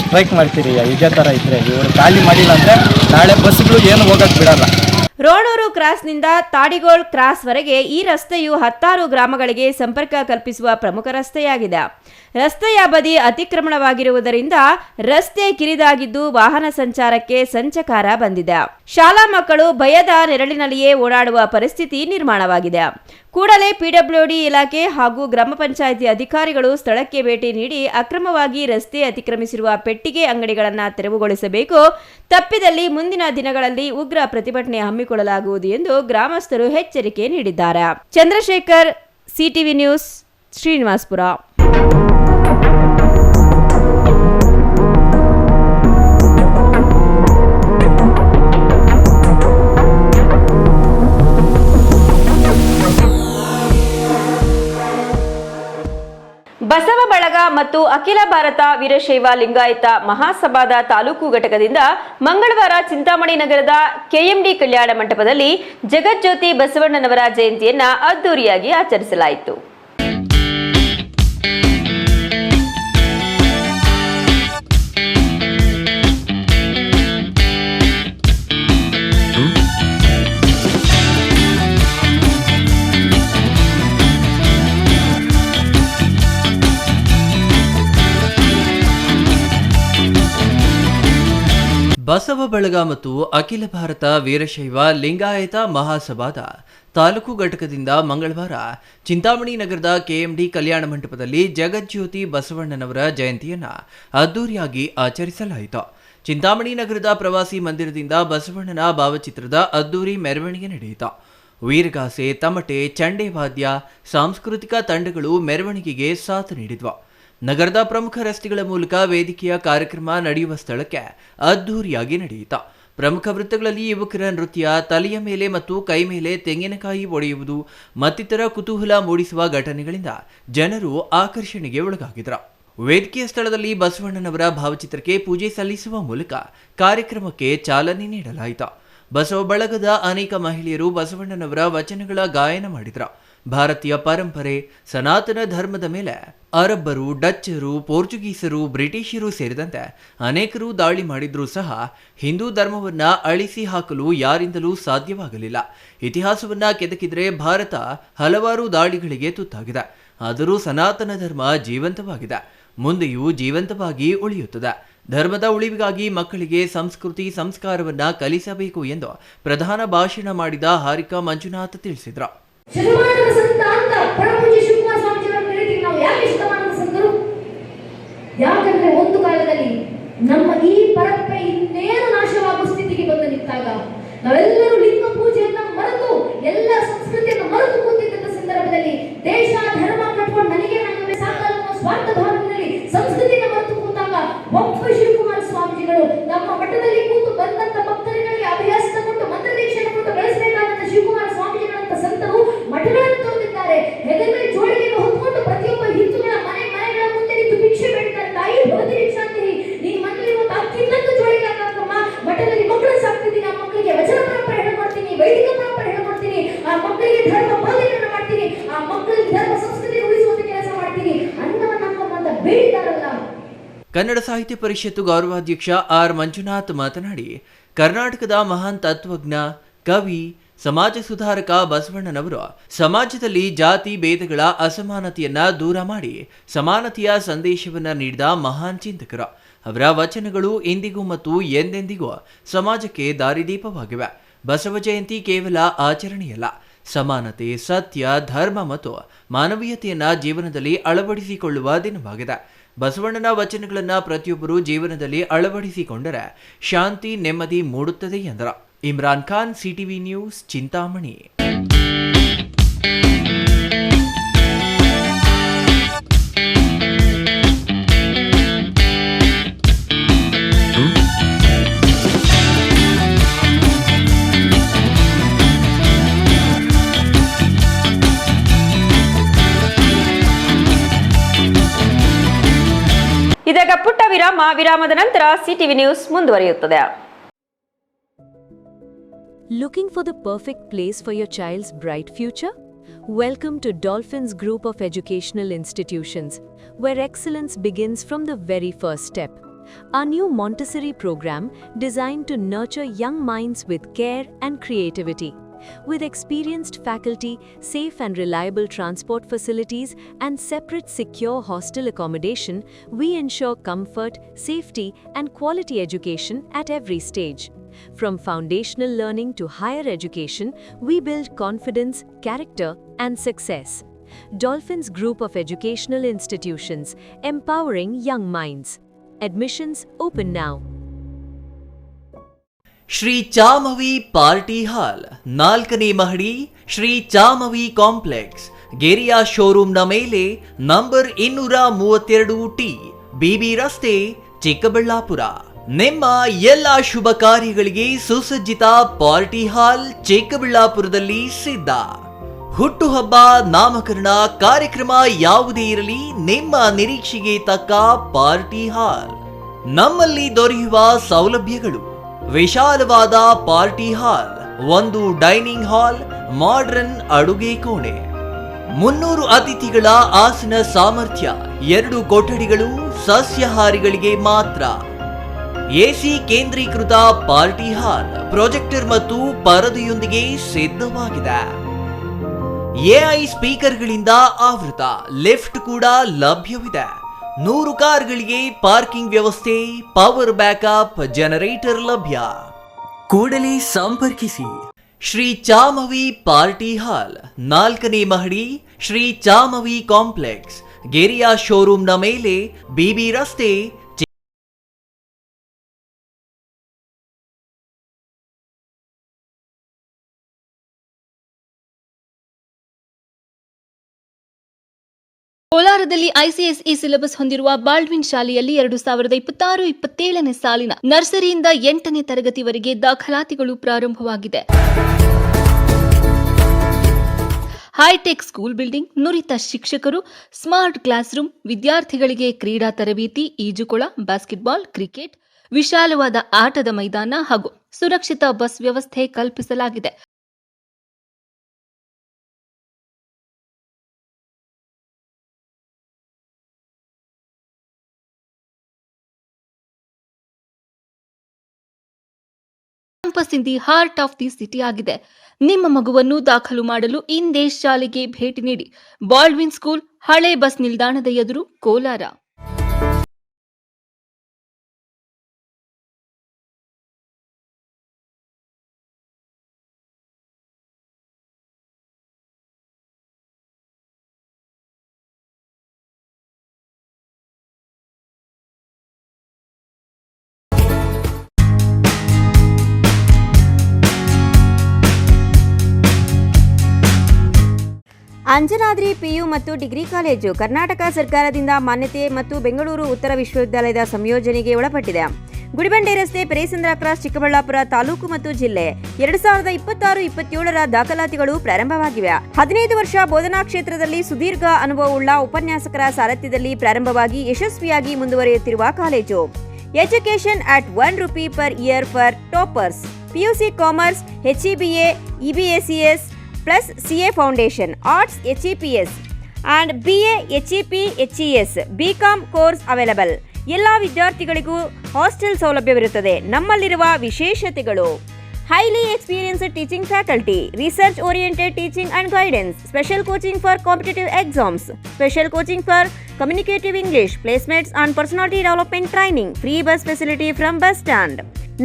ಸ್ಟ್ರೈಕ್ ಮಾಡ್ತೀರಿ. ಇದೇ ಥರ ಇದ್ದರೆ ಇವರು ಖಾಲಿ ಮಾಡಿಲ್ಲ ಅಂದರೆ ನಾಳೆ ಬಸ್ಗಳು ಏನು ಹೋಗೋಕ್ಕೆ ಬಿಡಲ್ಲ. ರೋಣೂರು ಕ್ರಾಸ್ನಿಂದ ತಾಡಿಗೋಳ್ ಕ್ರಾಸ್ವರೆಗೆ ಈ ರಸ್ತೆಯು 10 ಗ್ರಾಮಗಳಿಗೆ ಸಂಪರ್ಕ ಕಲ್ಪಿಸುವ ಪ್ರಮುಖ ರಸ್ತೆಯಾಗಿದೆ. ರಸ್ತೆಯ ಬದಿ ಅತಿಕ್ರಮಣವಾಗಿರುವುದರಿಂದ ರಸ್ತೆ ಕಿರಿದಾಗಿದ್ದು ವಾಹನ ಸಂಚಾರಕ್ಕೆ ಸಂಚಕಾರ ಬಂದಿದೆ. ಶಾಲಾ ಮಕ್ಕಳು ಭಯದ ನೆರಳಿನಲ್ಲಿಯೇ ಓಡಾಡುವ ಪರಿಸ್ಥಿತಿ ನಿರ್ಮಾಣವಾಗಿದೆ. ಕೂಡಲೇ PWD ಇಲಾಖೆ ಹಾಗೂ ಗ್ರಾಮ ಪಂಚಾಯಿತಿ ಅಧಿಕಾರಿಗಳು ಸ್ಥಳಕ್ಕೆ ಭೇಟಿ ನೀಡಿ ಅಕ್ರಮವಾಗಿ ರಸ್ತೆ ಅತಿಕ್ರಮಿಸಿರುವ ಪೆಟ್ಟಿಗೆ ಅಂಗಡಿಗಳನ್ನು ತೆರವುಗೊಳಿಸಬೇಕು. ತಪ್ಪಿದಲ್ಲಿ ಮುಂದಿನ ದಿನಗಳಲ್ಲಿ ಉಗ್ರ ಪ್ರತಿಭಟನೆ ಹಮ್ಮಿಕೊಳ್ಳಲಾಗುವುದು ಎಂದು ಗ್ರಾಮಸ್ಥರು ಎಚ್ಚರಿಕೆ ನೀಡಿದ್ದಾರೆ. Chandrashekar, CTV news, Srinivaspur. ಬಸವ ಬಳಗ ಮತ್ತು ಅಖಿಲ ಭಾರತ ವೀರಶೈವ ಲಿಂಗಾಯತ ಮಹಾಸಭಾದ ತಾಲೂಕು ಘಟಕದಿಂದ ಮಂಗಳವಾರ ಚಿಂತಾಮಣಿ ನಗರದ KMD ಕಲ್ಯಾಣ ಮಂಟಪದಲ್ಲಿ ಜಗಜ್ಯೋತಿ ಬಸವಣ್ಣನವರ ಜಯಂತಿಯನ್ನ ಅದ್ದೂರಿಯಾಗಿ ಆಚರಿಸಲಾಯಿತು. ಬಸವ ಬಳಗ ಮತ್ತು ಅಖಿಲ ಭಾರತ ವೀರಶೈವ ಲಿಂಗಾಯತ ಮಹಾಸಭಾದ ತಾಲೂಕು ಘಟಕದಿಂದ ಮಂಗಳವಾರ ಚಿಂತಾಮಣಿ ನಗರದ KMD ಕಲ್ಯಾಣ ಮಂಟಪದಲ್ಲಿ ಜಗಜ್ಯೋತಿ ಬಸವಣ್ಣನವರ ಜಯಂತಿಯನ್ನು ಅದ್ದೂರಿಯಾಗಿ ಆಚರಿಸಲಾಯಿತು. ಚಿಂತಾಮಣಿ ನಗರದ ಪ್ರವಾಸಿ ಮಂದಿರದಿಂದ ಬಸವಣ್ಣನ ಭಾವಚಿತ್ರದ ಅದ್ದೂರಿ ಮೆರವಣಿಗೆ ನಡೆಯಿತು. ವೀರಗಾಸೆ, ತಮಟೆ, ಚಂಡೆ ವಾದ್ಯ, ಸಾಂಸ್ಕೃತಿಕ ತಂಡಗಳು ಮೆರವಣಿಗೆಗೆ ಸಾಥ್ ನೀಡಿದ್ವು. ನಗರದ ಪ್ರಮುಖ ರಸ್ತೆಗಳ ಮೂಲಕ ವೇದಿಕೆಯ ಕಾರ್ಯಕ್ರಮ ನಡೆಯುವ ಸ್ಥಳಕ್ಕೆ ಅದ್ದೂರಿಯಾಗಿ ನಡೆಯಿತು. ಪ್ರಮುಖ ವೃತ್ತಗಳಲ್ಲಿ ಯುವಕರ ನೃತ್ಯ, ತಲೆಯ ಮೇಲೆ ಮತ್ತು ಕೈ ಮೇಲೆ ತೆಂಗಿನಕಾಯಿ ಒಡೆಯುವುದು ಮತ್ತಿತರ ಕುತೂಹಲ ಮೂಡಿಸುವ ಘಟನೆಗಳಿಂದ ಜನರು ಆಕರ್ಷಣೆಗೆ ಒಳಗಾಗಿದ್ರು. ವೇದಿಕೆಯ ಸ್ಥಳದಲ್ಲಿ ಬಸವಣ್ಣನವರ ಭಾವಚಿತ್ರಕ್ಕೆ ಪೂಜೆ ಸಲ್ಲಿಸುವ ಮೂಲಕ ಕಾರ್ಯಕ್ರಮಕ್ಕೆ ಚಾಲನೆ ನೀಡಲಾಯಿತು. ಬಸವ ಬಳಗದ ಅನೇಕ ಮಹಿಳೆಯರು ಬಸವಣ್ಣನವರ ವಚನಗಳ ಗಾಯನ ಮಾಡಿದ್ರು. ಭಾರತೀಯ ಪರಂಪರೆ, ಸನಾತನ ಧರ್ಮದ ಮೇಲೆ ಅರಬ್ಬರು, ಡಚ್ಚರು, ಪೋರ್ಚುಗೀಸರು, ಬ್ರಿಟಿಷರು ಸೇರಿದಂತೆ ಅನೇಕರು ದಾಳಿ ಮಾಡಿದ್ರೂ ಸಹ ಹಿಂದೂ ಧರ್ಮವನ್ನ ಅಳಿಸಿ ಹಾಕಲು ಯಾರಿಂದಲೂ ಸಾಧ್ಯವಾಗಲಿಲ್ಲ. ಇತಿಹಾಸವನ್ನ ಕೆದಕಿದ್ರೆ ಭಾರತ ಹಲವಾರು ದಾಳಿಗಳಿಗೆ ತುತ್ತಾಗಿದೆ. ಆದರೂ ಸನಾತನ ಧರ್ಮ ಜೀವಂತವಾಗಿದೆ, ಮುಂದೆಯೂ ಜೀವಂತವಾಗಿ ಉಳಿಯುತ್ತದೆ. ಧರ್ಮದ ಉಳಿವಿಗಾಗಿ ಮಕ್ಕಳಿಗೆ ಸಂಸ್ಕೃತಿ ಸಂಸ್ಕಾರವನ್ನ ಕಲಿಸಬೇಕು ಎಂದು ಪ್ರಧಾನ ಭಾಷಣ ಮಾಡಿದ ಹಾರಿಕಾ ಮಂಜುನಾಥ್ ತಿಳಿಸಿದ್ರು. ಶತಮಾನದ ಸಂತ ಅಂತ ಪರಮಪೂಜ್ಯ ಶಿವಕುಮಾರ ಸ್ವಾಮೀಜಿಯವರನ್ನು ಕರೀತೀವಿ ನಾವು. ಯಾಕೆ ಶತಮಾನದ ಸಂತರು? ಯಾಕಂದ್ರೆ ಒಂದು ಕಾಲದಲ್ಲಿ ನಮ್ಮ ಈ ಪರಂಪರೆ ಇನ್ನೇನು ನಾಶವಾಗುವ ಸ್ಥಿತಿಗೆ ಬಂದು ನಿಂತಾಗ ನಾವೆಲ್ಲರೂ ಲಿಂಗ ಪೂಜೆಯನ್ನ ಮರೆತು ಎಲ್ಲ ಸಂಸ್ಕೃತಿಯನ್ನು ಮರೆತು ಕೂತಿದ್ದ ಸಂದರ್ಭದಲ್ಲಿ ದೇಶ ಧರ್ಮ ಕಟ್ಕೊಂಡು ನನಗೆ ಕನ್ನಡ ಸಾಹಿತ್ಯ ಪರಿಷತ್ತು ಗೌರವಾಧ್ಯಕ್ಷ ಆರ್ ಮಂಜುನಾಥ್ ಮಾತನಾಡಿ, ಕರ್ನಾಟಕದ ಮಹಾನ್ ತತ್ವಜ್ಞ, ಕವಿ, ಸಮಾಜ ಸುಧಾರಕ ಬಸವಣ್ಣನವರು ಸಮಾಜದಲ್ಲಿ ಜಾತಿ ಭೇದಗಳ ಅಸಮಾನತೆಯನ್ನ ದೂರ ಮಾಡಿ ಸಮಾನತೆಯ ಸಂದೇಶವನ್ನ ನೀಡಿದ ಮಹಾನ್ ಚಿಂತಕರು. ಅವರ ವಚನಗಳು ಇಂದಿಗೂ ಮತ್ತು ಎಂದೆಂದಿಗೂ ಸಮಾಜಕ್ಕೆ ದಾರಿದೀಪವಾಗಿವೆ. ಬಸವ ಜಯಂತಿ ಕೇವಲ ಆಚರಣೆಯಲ್ಲ, ಸಮಾನತೆ, ಸತ್ಯ, ಧರ್ಮ ಮತ್ತು ಮಾನವೀಯತೆಯನ್ನ ಜೀವನದಲ್ಲಿ ಅಳವಡಿಸಿಕೊಳ್ಳುವ ದಿನವಾಗಿದೆ. ಬಸವಣ್ಣನ ವಚನಗಳನ್ನು ಪ್ರತಿಯೊಬ್ಬರು ಜೀವನದಲ್ಲಿ ಅಳವಡಿಸಿಕೊಂಡರೆ ಶಾಂತಿ, ನೆಮ್ಮದಿ ಮೂಡುತ್ತದೆ ಎಂದರು. Imran Khan, CTV news, Chintamani. ಇದೀಗ ಪುಟ್ಟ ವಿರಾಮದ ನಂತರ ಸಿಟಿವಿ ನ್ಯೂಸ್ ಮುಂದುವರಿಯುತ್ತದೆ. Looking for the perfect place for your child's bright future? Welcome to Dolphins Group of Educational Institutions, where excellence begins from the very first step. Our new Montessori program designed to nurture young minds with care and creativity. With experienced faculty, safe and reliable transport facilities, and separate secure hostel accommodation, we ensure comfort, safety, and quality education at every stage. From foundational learning to higher education, we build confidence, character, and success. Dolphins Group of Educational Institutions, empowering young minds. Admissions open now. Shri Chamavi party hall, 4ನೇ ಮಹಡಿ, Shri ಚಾಮವಿ complex, ಗೆರಿಯಾ ಶೋರೂಮ್ನ ಮೇಲೆ, number 232T, Bibi ರಸ್ತೆ, ಚಿಕ್ಕಬಳ್ಳಾಪುರ. ನಿಮ್ಮ ಎಲ್ಲ ಶುಭ ಕಾರ್ಯಗಳಿಗೆ ಸುಸಜ್ಜಿತ party hall ಚಿಕ್ಕಬಳ್ಳಾಪುರದಲ್ಲಿ ಸಿದ್ಧ. ಹುಟ್ಟುಹಬ್ಬ, ನಾಮಕರಣ, ಕಾರ್ಯಕ್ರಮ ಯಾವುದೇ ಇರಲಿ, ನಿಮ್ಮ ನಿರೀಕ್ಷೆಗೆ ತಕ್ಕ ಪಾರ್ಟಿ ಹಾಲ್. ನಮ್ಮಲ್ಲಿ ದೊರೆಯುವ ಸೌಲಭ್ಯಗಳು: ವಿಶಾಲವಾದ party hall, 1 dining hall, modern ಅಡುಗೆ ಕೋಣೆ, 300 ಅತಿಥಿಗಳ ಆಸನ ಸಾಮರ್ಥ್ಯ, 2 ಕೊಠಡಿಗಳು ಸಸ್ಯಾಹಾರಿಗಳಿಗೆ ಮಾತ್ರ. ಎಸಿ ಕೇಂದ್ರೀಕೃತ ಪಾರ್ಟಿ ಹಾಲ್, ಪ್ರೊಜೆಕ್ಟರ್ ಮತ್ತು ಪರದೆಯೊಂದಿಗೆ ಸಿದ್ಧವಾಗಿದೆ. ಎಐ ಸ್ಪೀಕರ್ಗಳಿಂದ ಆವೃತ, ಲಿಫ್ಟ್ ಕೂಡ ಲಭ್ಯವಿದೆ. 100 ಕಾರ್ಗಳಿಗೆ ಪಾರ್ಕಿಂಗ್ ವ್ಯವಸ್ಥೆ, ಪವರ್ ಬ್ಯಾಕಪ್, ಜನರೇಟರ್ ಲಭ್ಯ. ಕೂಡಲೇ ಸಂಪರ್ಕಿಸಿ. ಶ್ರೀ ಚಾಮವಿ ಪಾರ್ಟಿ ಹಾಲ್, 4ನೇ ಮಹಡಿ, ಶ್ರೀ ಚಾಮವಿ ಕಾಂಪ್ಲೆಕ್ಸ್, ಗೆರಿಯಾ ಶೋರೂಮ್ನ ಮೇಲೆ, ಬಿಬಿ ರಸ್ತೆ. ಕೋಲಾರದಲ್ಲಿ ಐಸಿಎಸ್ಇ ಸಿಲೆಬಸ್ ಹೊಂದಿರುವ ಬಾಲ್ಡ್ವಿನ್ ಶಾಲೆಯಲ್ಲಿ 2026-27ನೇ ಸಾಲಿನ ನರ್ಸರಿಯಿಂದ 8ನೇ ತರಗತಿವರೆಗೆ ದಾಖಲಾತಿಗಳು ಪ್ರಾರಂಭವಾಗಿದೆ. ಹೈಟೆಕ್ ಸ್ಕೂಲ್ ಬಿಲ್ಡಿಂಗ್, ನುರಿತ ಶಿಕ್ಷಕರು, ಸ್ಮಾರ್ಟ್ ಕ್ಲಾಸ್ ರೂಮ್, ವಿದ್ಯಾರ್ಥಿಗಳಿಗೆ ಕ್ರೀಡಾ ತರಬೇತಿ, ಈಜುಕೊಳ, ಬಾಸ್ಕೆಟ್ಬಾಲ್, ಕ್ರಿಕೆಟ್, ವಿಶಾಲವಾದ ಆಟದ ಮೈದಾನ ಹಾಗೂ ಸುರಕ್ಷಿತ ಬಸ್ ವ್ಯವಸ್ಥೆ ಕಲ್ಪಿಸಲಾಗಿದೆ. Campus in the heart of the city ಆಗಿದೆ. ನಿಮ್ಮ ಮಗುವನ್ನು ದಾಖಲು ಮಾಡಲು ಇಂದೇ ಶಾಲೆಗೆ ಭೇಟಿ ನೀಡಿ. ಬಾಲ್ಡ್ವಿನ್ ಸ್ಕೂಲ್, ಹಳೆ ಬಸ್ ನಿಲ್ದಾಣದ ಎದುರು, ಕೋಲಾರ. ಅಂಜನಾದ್ರಿ ಪಿಯು ಮತ್ತು ಡಿಗ್ರಿ ಕಾಲೇಜು ಕರ್ನಾಟಕ ಸರ್ಕಾರದಿಂದ ಮಾನ್ಯತೆ ಮತ್ತು ಬೆಂಗಳೂರು ಉತ್ತರ ವಿಶ್ವವಿದ್ಯಾಲಯದ ಸಂಯೋಜನೆಗೆ ಒಳಪಟ್ಟಿದೆ. ಗುಡಿಬಂಡೆ ರಸ್ತೆ, ಪೆರೇಸಂದ್ರ ಕ್ರಾಸ್, ಚಿಕ್ಕಬಳ್ಳಾಪುರ ತಾಲೂಕು ಮತ್ತು ಜಿಲ್ಲೆ. 2026-27ರ ದಾಖಲಾತಿಗಳು ಪ್ರಾರಂಭವಾಗಿವೆ. 15 ವರ್ಷ ಬೋಧನಾ ಕ್ಷೇತ್ರದಲ್ಲಿ ಸುದೀರ್ಘ ಅನುಭವವುಳ್ಳ ಉಪನ್ಯಾಸಕರ ಸಾರಥ್ಯದಲ್ಲಿ ಪ್ರಾರಂಭವಾಗಿ ಯಶಸ್ವಿಯಾಗಿ ಮುಂದುವರಿಯುತ್ತಿರುವ college. Education at ₹1 per year for toppers. PUC Commerce, HEBA, EBACS plus CA Foundation, Arts HEPS and BA HEP HES, BCom course available. ಎಲ್ಲ ವಿದ್ಯಾರ್ಥಿಗಳಿಗೂ ಹಾಸ್ಟೆಲ್ ಸೌಲಭ್ಯವಿರುತ್ತದೆ. ನಮ್ಮಲ್ಲಿರುವ ವಿಶೇಷತೆಗಳು: highly experienced teaching faculty, research oriented teaching and guidance, special coaching for competitive exams, special coaching for communicative English, placements and personality development training, free bus facility from bus stand.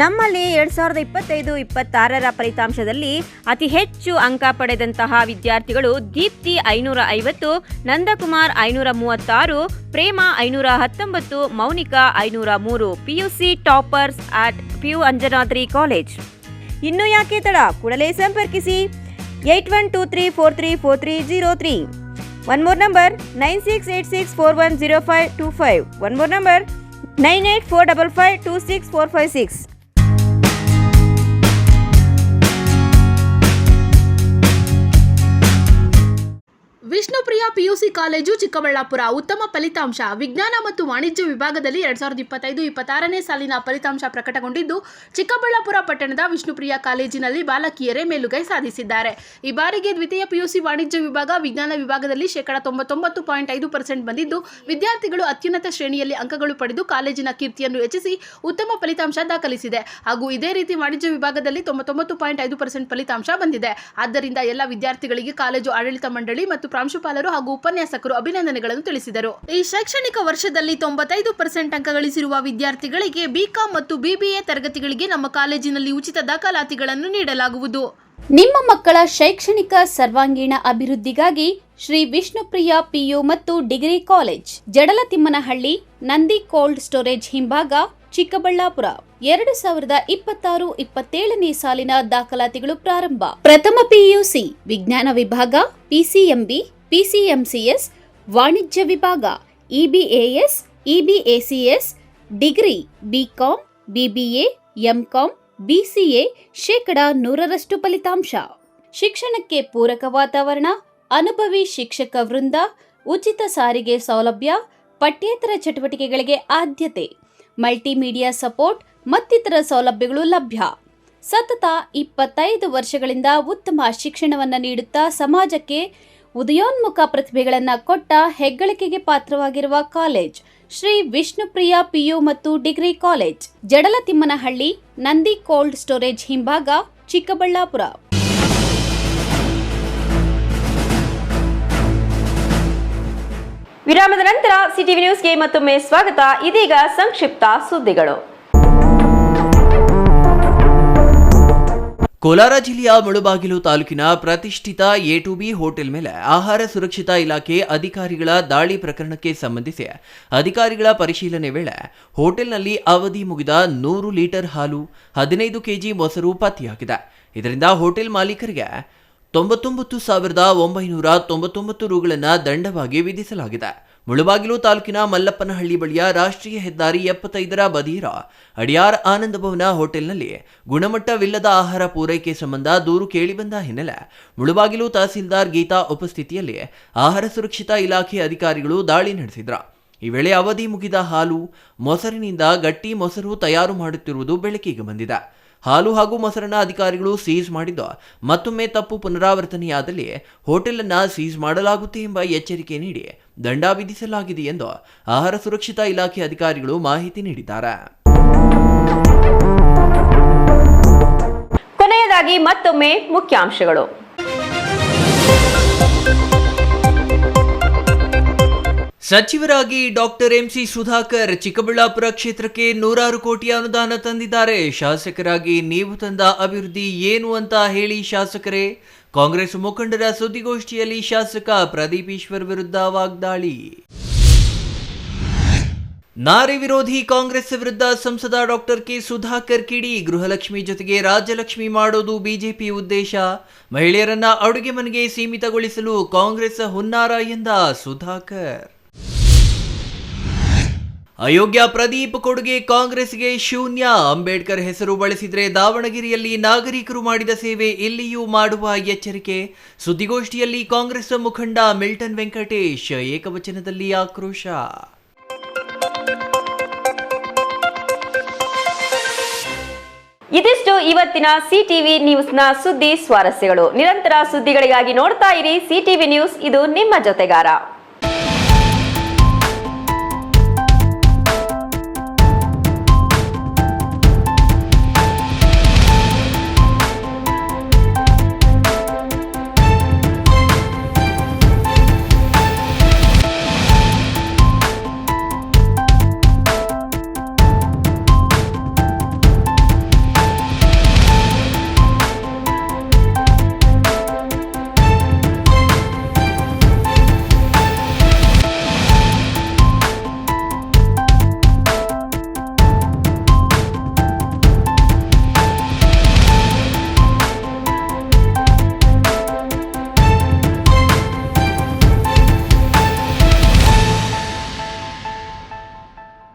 ನಮ್ಮಲ್ಲಿ 2025-26 ಫಲಿತಾಂಶದಲ್ಲಿ ಅತಿ ಹೆಚ್ಚು ಅಂಕ ಪಡೆದಂತಹ ವಿದ್ಯಾರ್ಥಿಗಳು Deepti 550, Nandakumar 536, Prema 519, Mounika 503, PUC toppers at PU Anjanadri college. ಇನ್ನು ಯಾಕೆ ತಡ, ಕೂಡಲೇ ಸಂಪರ್ಕಿಸಿ 8123434303. One more number 9686410525. One more number 9845526456. Vishnupriya PUC college Chikkaballapura ಉತ್ತಮ ಫಲಿತಾಂಶ. ವಿಜ್ಞಾನ ಮತ್ತು ವಾಣಿಜ್ಯ ವಿಭಾಗದಲ್ಲಿ 2025-26ನೇ ಸಾಲಿನ ಫಲಿತಾಂಶ ಪ್ರಕಟಗೊಂಡಿದ್ದು, ಚಿಕ್ಕಬಳ್ಳಾಪುರ ಪಟ್ಟಣದ ವಿಷ್ಣುಪ್ರಿಯ ಕಾಲೇಜಿನಲ್ಲಿ ಬಾಲಕಿಯರೇ ಮೇಲುಗೈ ಸಾಧಿಸಿದ್ದಾರೆ. ಈ ಬಾರಿಗೆ ದ್ವಿತೀಯ ಪಿಯುಸಿ ವಾಣಿಜ್ಯ ವಿಭಾಗ ವಿಜ್ಞಾನ ವಿಭಾಗದಲ್ಲಿ 99.5% ಬಂದಿದ್ದು, ವಿದ್ಯಾರ್ಥಿಗಳು ಅತ್ಯುನ್ನತ ಶ್ರೇಣಿಯಲ್ಲಿ ಅಂಕಗಳು ಪಡೆದು ಕಾಲೇಜಿನ ಕೀರ್ತಿಯನ್ನು ಹೆಚ್ಚಿಸಿ ಉತ್ತಮ ಫಲಿತಾಂಶ ದಾಖಲಿಸಿದೆ. ಹಾಗೂ ಇದೇ ರೀತಿ ವಾಣಿಜ್ಯ ವಿಭಾಗದಲ್ಲಿ 99.5% ಫಲಿತಾಂಶ ಬಂದಿದೆ. ಆದ್ದರಿಂದ ಎಲ್ಲ ವಿದ್ಯಾರ್ಥಿಗಳಿಗೆ ಕಾಲೇಜು ಆಡಳಿತ ಮಂಡಳಿ ಮತ್ತು ಪ್ರಾಂಶುಪಾಲರು ಹಾಗೂ ಉಪನ್ಯಾಸಕರು ಅಭಿನಂದನೆಗಳನ್ನು ತಿಳಿಸಿದರು. ಈ ಶೈಕ್ಷಣಿಕ ವರ್ಷದಲ್ಲಿ 95% ಅಂಕ ಗಳಿಸಿರುವ ವಿದ್ಯಾರ್ಥಿಗಳಿಗೆ ಬಿಕಾಂ ಮತ್ತು ಬಿಬಿಎ ತರಗತಿಗಳಿಗೆ ನಮ್ಮ ಕಾಲೇಜಿನಲ್ಲಿ ಉಚಿತ ದಾಖಲಾತಿಗಳನ್ನು ನೀಡಲಾಗುವುದು. ನಿಮ್ಮ ಮಕ್ಕಳ ಶೈಕ್ಷಣಿಕ ಸರ್ವಾಂಗೀಣ ಅಭಿವೃದ್ಧಿಗಾಗಿ ಶ್ರೀ ವಿಷ್ಣುಪ್ರಿಯ ಪಿಯು ಮತ್ತು degree college, Jadalathimmanahalli, Nandi cold storage ಹಿಂಭಾಗ, ಚಿಕ್ಕಬಳ್ಳಾಪುರ. 2026-27ನೇ ಸಾಲಿನ ದಾಖಲಾತಿಗಳು ಪ್ರಾರಂಭ. ಪ್ರಥಮ ಪಿಯುಸಿ ವಿಜ್ಞಾನ ವಿಭಾಗ, ಪಿಸಿಎಂಬಿ, ಪಿಸಿಎಂಸಿಎಸ್, ವಾಣಿಜ್ಯ ವಿಭಾಗ, EBAS, EBACS, degree BCom, BBA, MCom, BCA 100% ಫಲಿತಾಂಶ. ಶಿಕ್ಷಣಕ್ಕೆ ಪೂರಕ ವಾತಾವರಣ, ಅನುಭವಿ ಶಿಕ್ಷಕ ವೃಂದ, ಉಚಿತ ಸಾರಿಗೆ ಸೌಲಭ್ಯ, ಪಠ್ಯೇತರ ಚಟುವಟಿಕೆಗಳಿಗೆ ಆದ್ಯತೆ, ಮಲ್ಟಿಮೀಡಿಯಾ ಸಪೋರ್ಟ್ ಮತ್ತಿತರ ಸೌಲಭ್ಯಗಳು ಲಭ್ಯ. ಸತತ 25 ವರ್ಷಗಳಿಂದ ಉತ್ತಮ ಶಿಕ್ಷಣವನ್ನು ನೀಡುತ್ತಾ ಸಮಾಜಕ್ಕೆ ಉದಯೋನ್ಮುಖ ಪ್ರತಿಭೆಗಳನ್ನು ಕೊಟ್ಟ ಹೆಗ್ಗಳಿಕೆಗೆ ಪಾತ್ರವಾಗಿರುವ ಕಾಲೇಜ್ ಶ್ರೀ ವಿಷ್ಣುಪ್ರಿಯ ಪಿಯು ಮತ್ತು degree college, Jadalathimmanahalli, Nandi cold storage ಹಿಂಭಾಗ, ಚಿಕ್ಕಬಳ್ಳಾಪುರ. ವಿರಾಮದ ನಂತರ ಸಿಟಿವಿ ನ್ಯೂಸ್ಗೆ ಮತ್ತೊಮ್ಮೆ ಸ್ವಾಗತ. ಇದೀಗ ಸಂಕ್ಷಿಪ್ತ ಸುದ್ದಿಗಳು. ಕೋಲಾರ ಜಿಲ್ಲೆಯ ಮುಳಬಾಗಿಲು ತಾಲೂಕಿನ ಪ್ರತಿಷ್ಠಿತ A2B ಹೋಟೆಲ್ ಮೇಲೆ ಆಹಾರ ಸುರಕ್ಷತಾ ಇಲಾಖೆ ಅಧಿಕಾರಿಗಳ ದಾಳಿ ಪ್ರಕರಣಕ್ಕೆ ಸಂಬಂಧಿಸಿ ಅಧಿಕಾರಿಗಳ ಪರಿಶೀಲನೆ ವೇಳೆ ಹೋಟೆಲ್ನಲ್ಲಿ ಅವಧಿ ಮುಗಿದ 100 ಲೀಟರ್ ಹಾಲು, 15 ಕೆಜಿ ಮೊಸರು ಪತ್ತೆಯಾಗಿದೆ. ಇದರಿಂದ ಹೋಟೆಲ್ ಮಾಲೀಕರಿಗೆ 99,999 ರುಗಳನ್ನು ದಂಡವಾಗಿ ವಿಧಿಸಲಾಗಿದೆ. ಮುಳಬಾಗಿಲು ತಾಲೂಕಿನ ಮಲ್ಲಪ್ಪನಹಳ್ಳಿ ಬಳಿಯ ರಾಷ್ಟ್ರೀಯ ಹೆದ್ದಾರಿ 75ರ ಬದಿಯಿರ ಅಡಿಯಾರ್ ಆನಂದ ಭವನ ಹೋಟೆಲ್ನಲ್ಲಿ ಗುಣಮಟ್ಟವಿಲ್ಲದ ಆಹಾರ ಪೂರೈಕೆ ಸಂಬಂಧ ದೂರು ಕೇಳಿಬಂದ ಹಿನ್ನೆಲೆ ಮುಳಬಾಗಿಲು ತಹಸೀಲ್ದಾರ್ ಗೀತಾ ಉಪಸ್ಥಿತಿಯಲ್ಲಿ ಆಹಾರ ಸುರಕ್ಷತಾ ಇಲಾಖೆ ಅಧಿಕಾರಿಗಳು ದಾಳಿ ನಡೆಸಿದ್ರು. ಈ ವೇಳೆ ಅವಧಿ ಮುಗಿದ ಹಾಲು, ಮೊಸರಿನಿಂದ ಗಟ್ಟಿ ಮೊಸರು ತಯಾರು ಮಾಡುತ್ತಿರುವುದು ಬೆಳಕಿಗೆ ಬಂದಿದೆ. ಹಾಲು ಹಾಗೂ ಮೊಸರನ್ನ ಅಧಿಕಾರಿಗಳು ಸೀಸ್ ಮಾಡಿದ್ದು, ಮತ್ತೊಮ್ಮೆ ತಪ್ಪು ಪುನರಾವರ್ತನೆಯಾದಲ್ಲಿ ಹೋಟೆಲ್ ಅನ್ನು ಸೀಸ್ ಮಾಡಲಾಗುತ್ತೆ ಎಂಬ ಎಚ್ಚರಿಕೆ ನೀಡಿ ದಂಡ ವಿಧಿಸಲಾಗಿದೆ ಎಂದು ಆಹಾರ ಸುರಕ್ಷತಾ ಇಲಾಖೆ ಅಧಿಕಾರಿಗಳು ಮಾಹಿತಿ ನೀಡಿದ್ದಾರೆ. ಕೊನೆಯದಾಗಿ ಮತ್ತೊಮ್ಮೆ ಮುಖ್ಯಾಂಶಗಳು. ಸಚಿವರಾಗಿ ಡಾಕ್ಟರ್ MC ಸುಧಾಕರ್ ಚಿಕ್ಕಬಳ್ಳಾಪುರ ಕ್ಷೇತ್ರಕ್ಕೆ 100 ಕೋಟಿ ಅನುದಾನ ತಂದಿದ್ದಾರೆ. ಶಾಸಕರಾಗಿ ನೀವು ತಂದ ಅಭಿವೃದ್ಧಿ ಏನು ಅಂತ ಹೇಳಿ ಶಾಸಕರೇ. ಕಾಂಗ್ರೆಸ್ ಮುಖಂಡರ ಸುದ್ದಿಗೋಷ್ಠಿಯಲ್ಲಿ ಶಾಸಕ ಪ್ರದೀಪ್ ಈಶ್ವರ್ ವಿರುದ್ಧ ವಾಗ್ದಾಳಿ. ನಾರಿ ವಿರೋಧಿ ಕಾಂಗ್ರೆಸ್ ವಿರುದ್ಧ ಸಂಸದ ಡಾಕ್ಟರ್ ಕೆ ಸುಧಾಕರ್ ಕಿಡಿ. ಗೃಹಲಕ್ಷ್ಮಿ ಜೊತೆಗೆ ರಾಜ್ಯಲಕ್ಷ್ಮಿ ಮಾಡೋದು ಬಿಜೆಪಿ ಉದ್ದೇಶ. ಮಹಿಳೆಯರನ್ನ ಅಡುಗೆ ಮನೆಗೆ ಸೀಮಿತಗೊಳಿಸಲು ಕಾಂಗ್ರೆಸ್ ಹುನ್ನಾರ ಎಂದ ಸುಧಾಕರ್. ಅಯೋಗ್ಯ ಪ್ರದೀಪ್ ಕೊಡುಗೆ ಕಾಂಗ್ರೆಸ್ಗೆ ಶೂನ್ಯ. ಅಂಬೇಡ್ಕರ್ ಹೆಸರು ಬಳಸಿದ್ರೆ ದಾವಣಗೆರೆಯಲ್ಲಿ ನಾಗರಿಕರು ಮಾಡಿದ ಸೇವೆ ಇಲ್ಲಿಯೂ ಮಾಡುವ ಎಚ್ಚರಿಕೆ. ಸುದ್ದಿಗೋಷ್ಠಿಯಲ್ಲಿ ಕಾಂಗ್ರೆಸ್ ಮುಖಂಡ ಮಿಲ್ಟನ್ ವೆಂಕಟೇಶ್. ಏಕವಚನದಲ್ಲಿ ಆಕ್ರೋಶ. ಇದಿಷ್ಟು ಇವತ್ತಿನ ಸಿಟಿವಿ ನ್ಯೂಸ್ನ ಸುದ್ದಿ ಸ್ವಾರಸ್ಯಗಳು. ನಿರಂತರ ಸುದ್ದಿಗಳಿಗಾಗಿ ನೋಡ್ತಾ ಇರಿ ಸಿಟಿವಿ ನ್ಯೂಸ್, ಇದು ನಿಮ್ಮ ಜೊತೆಗಾರ.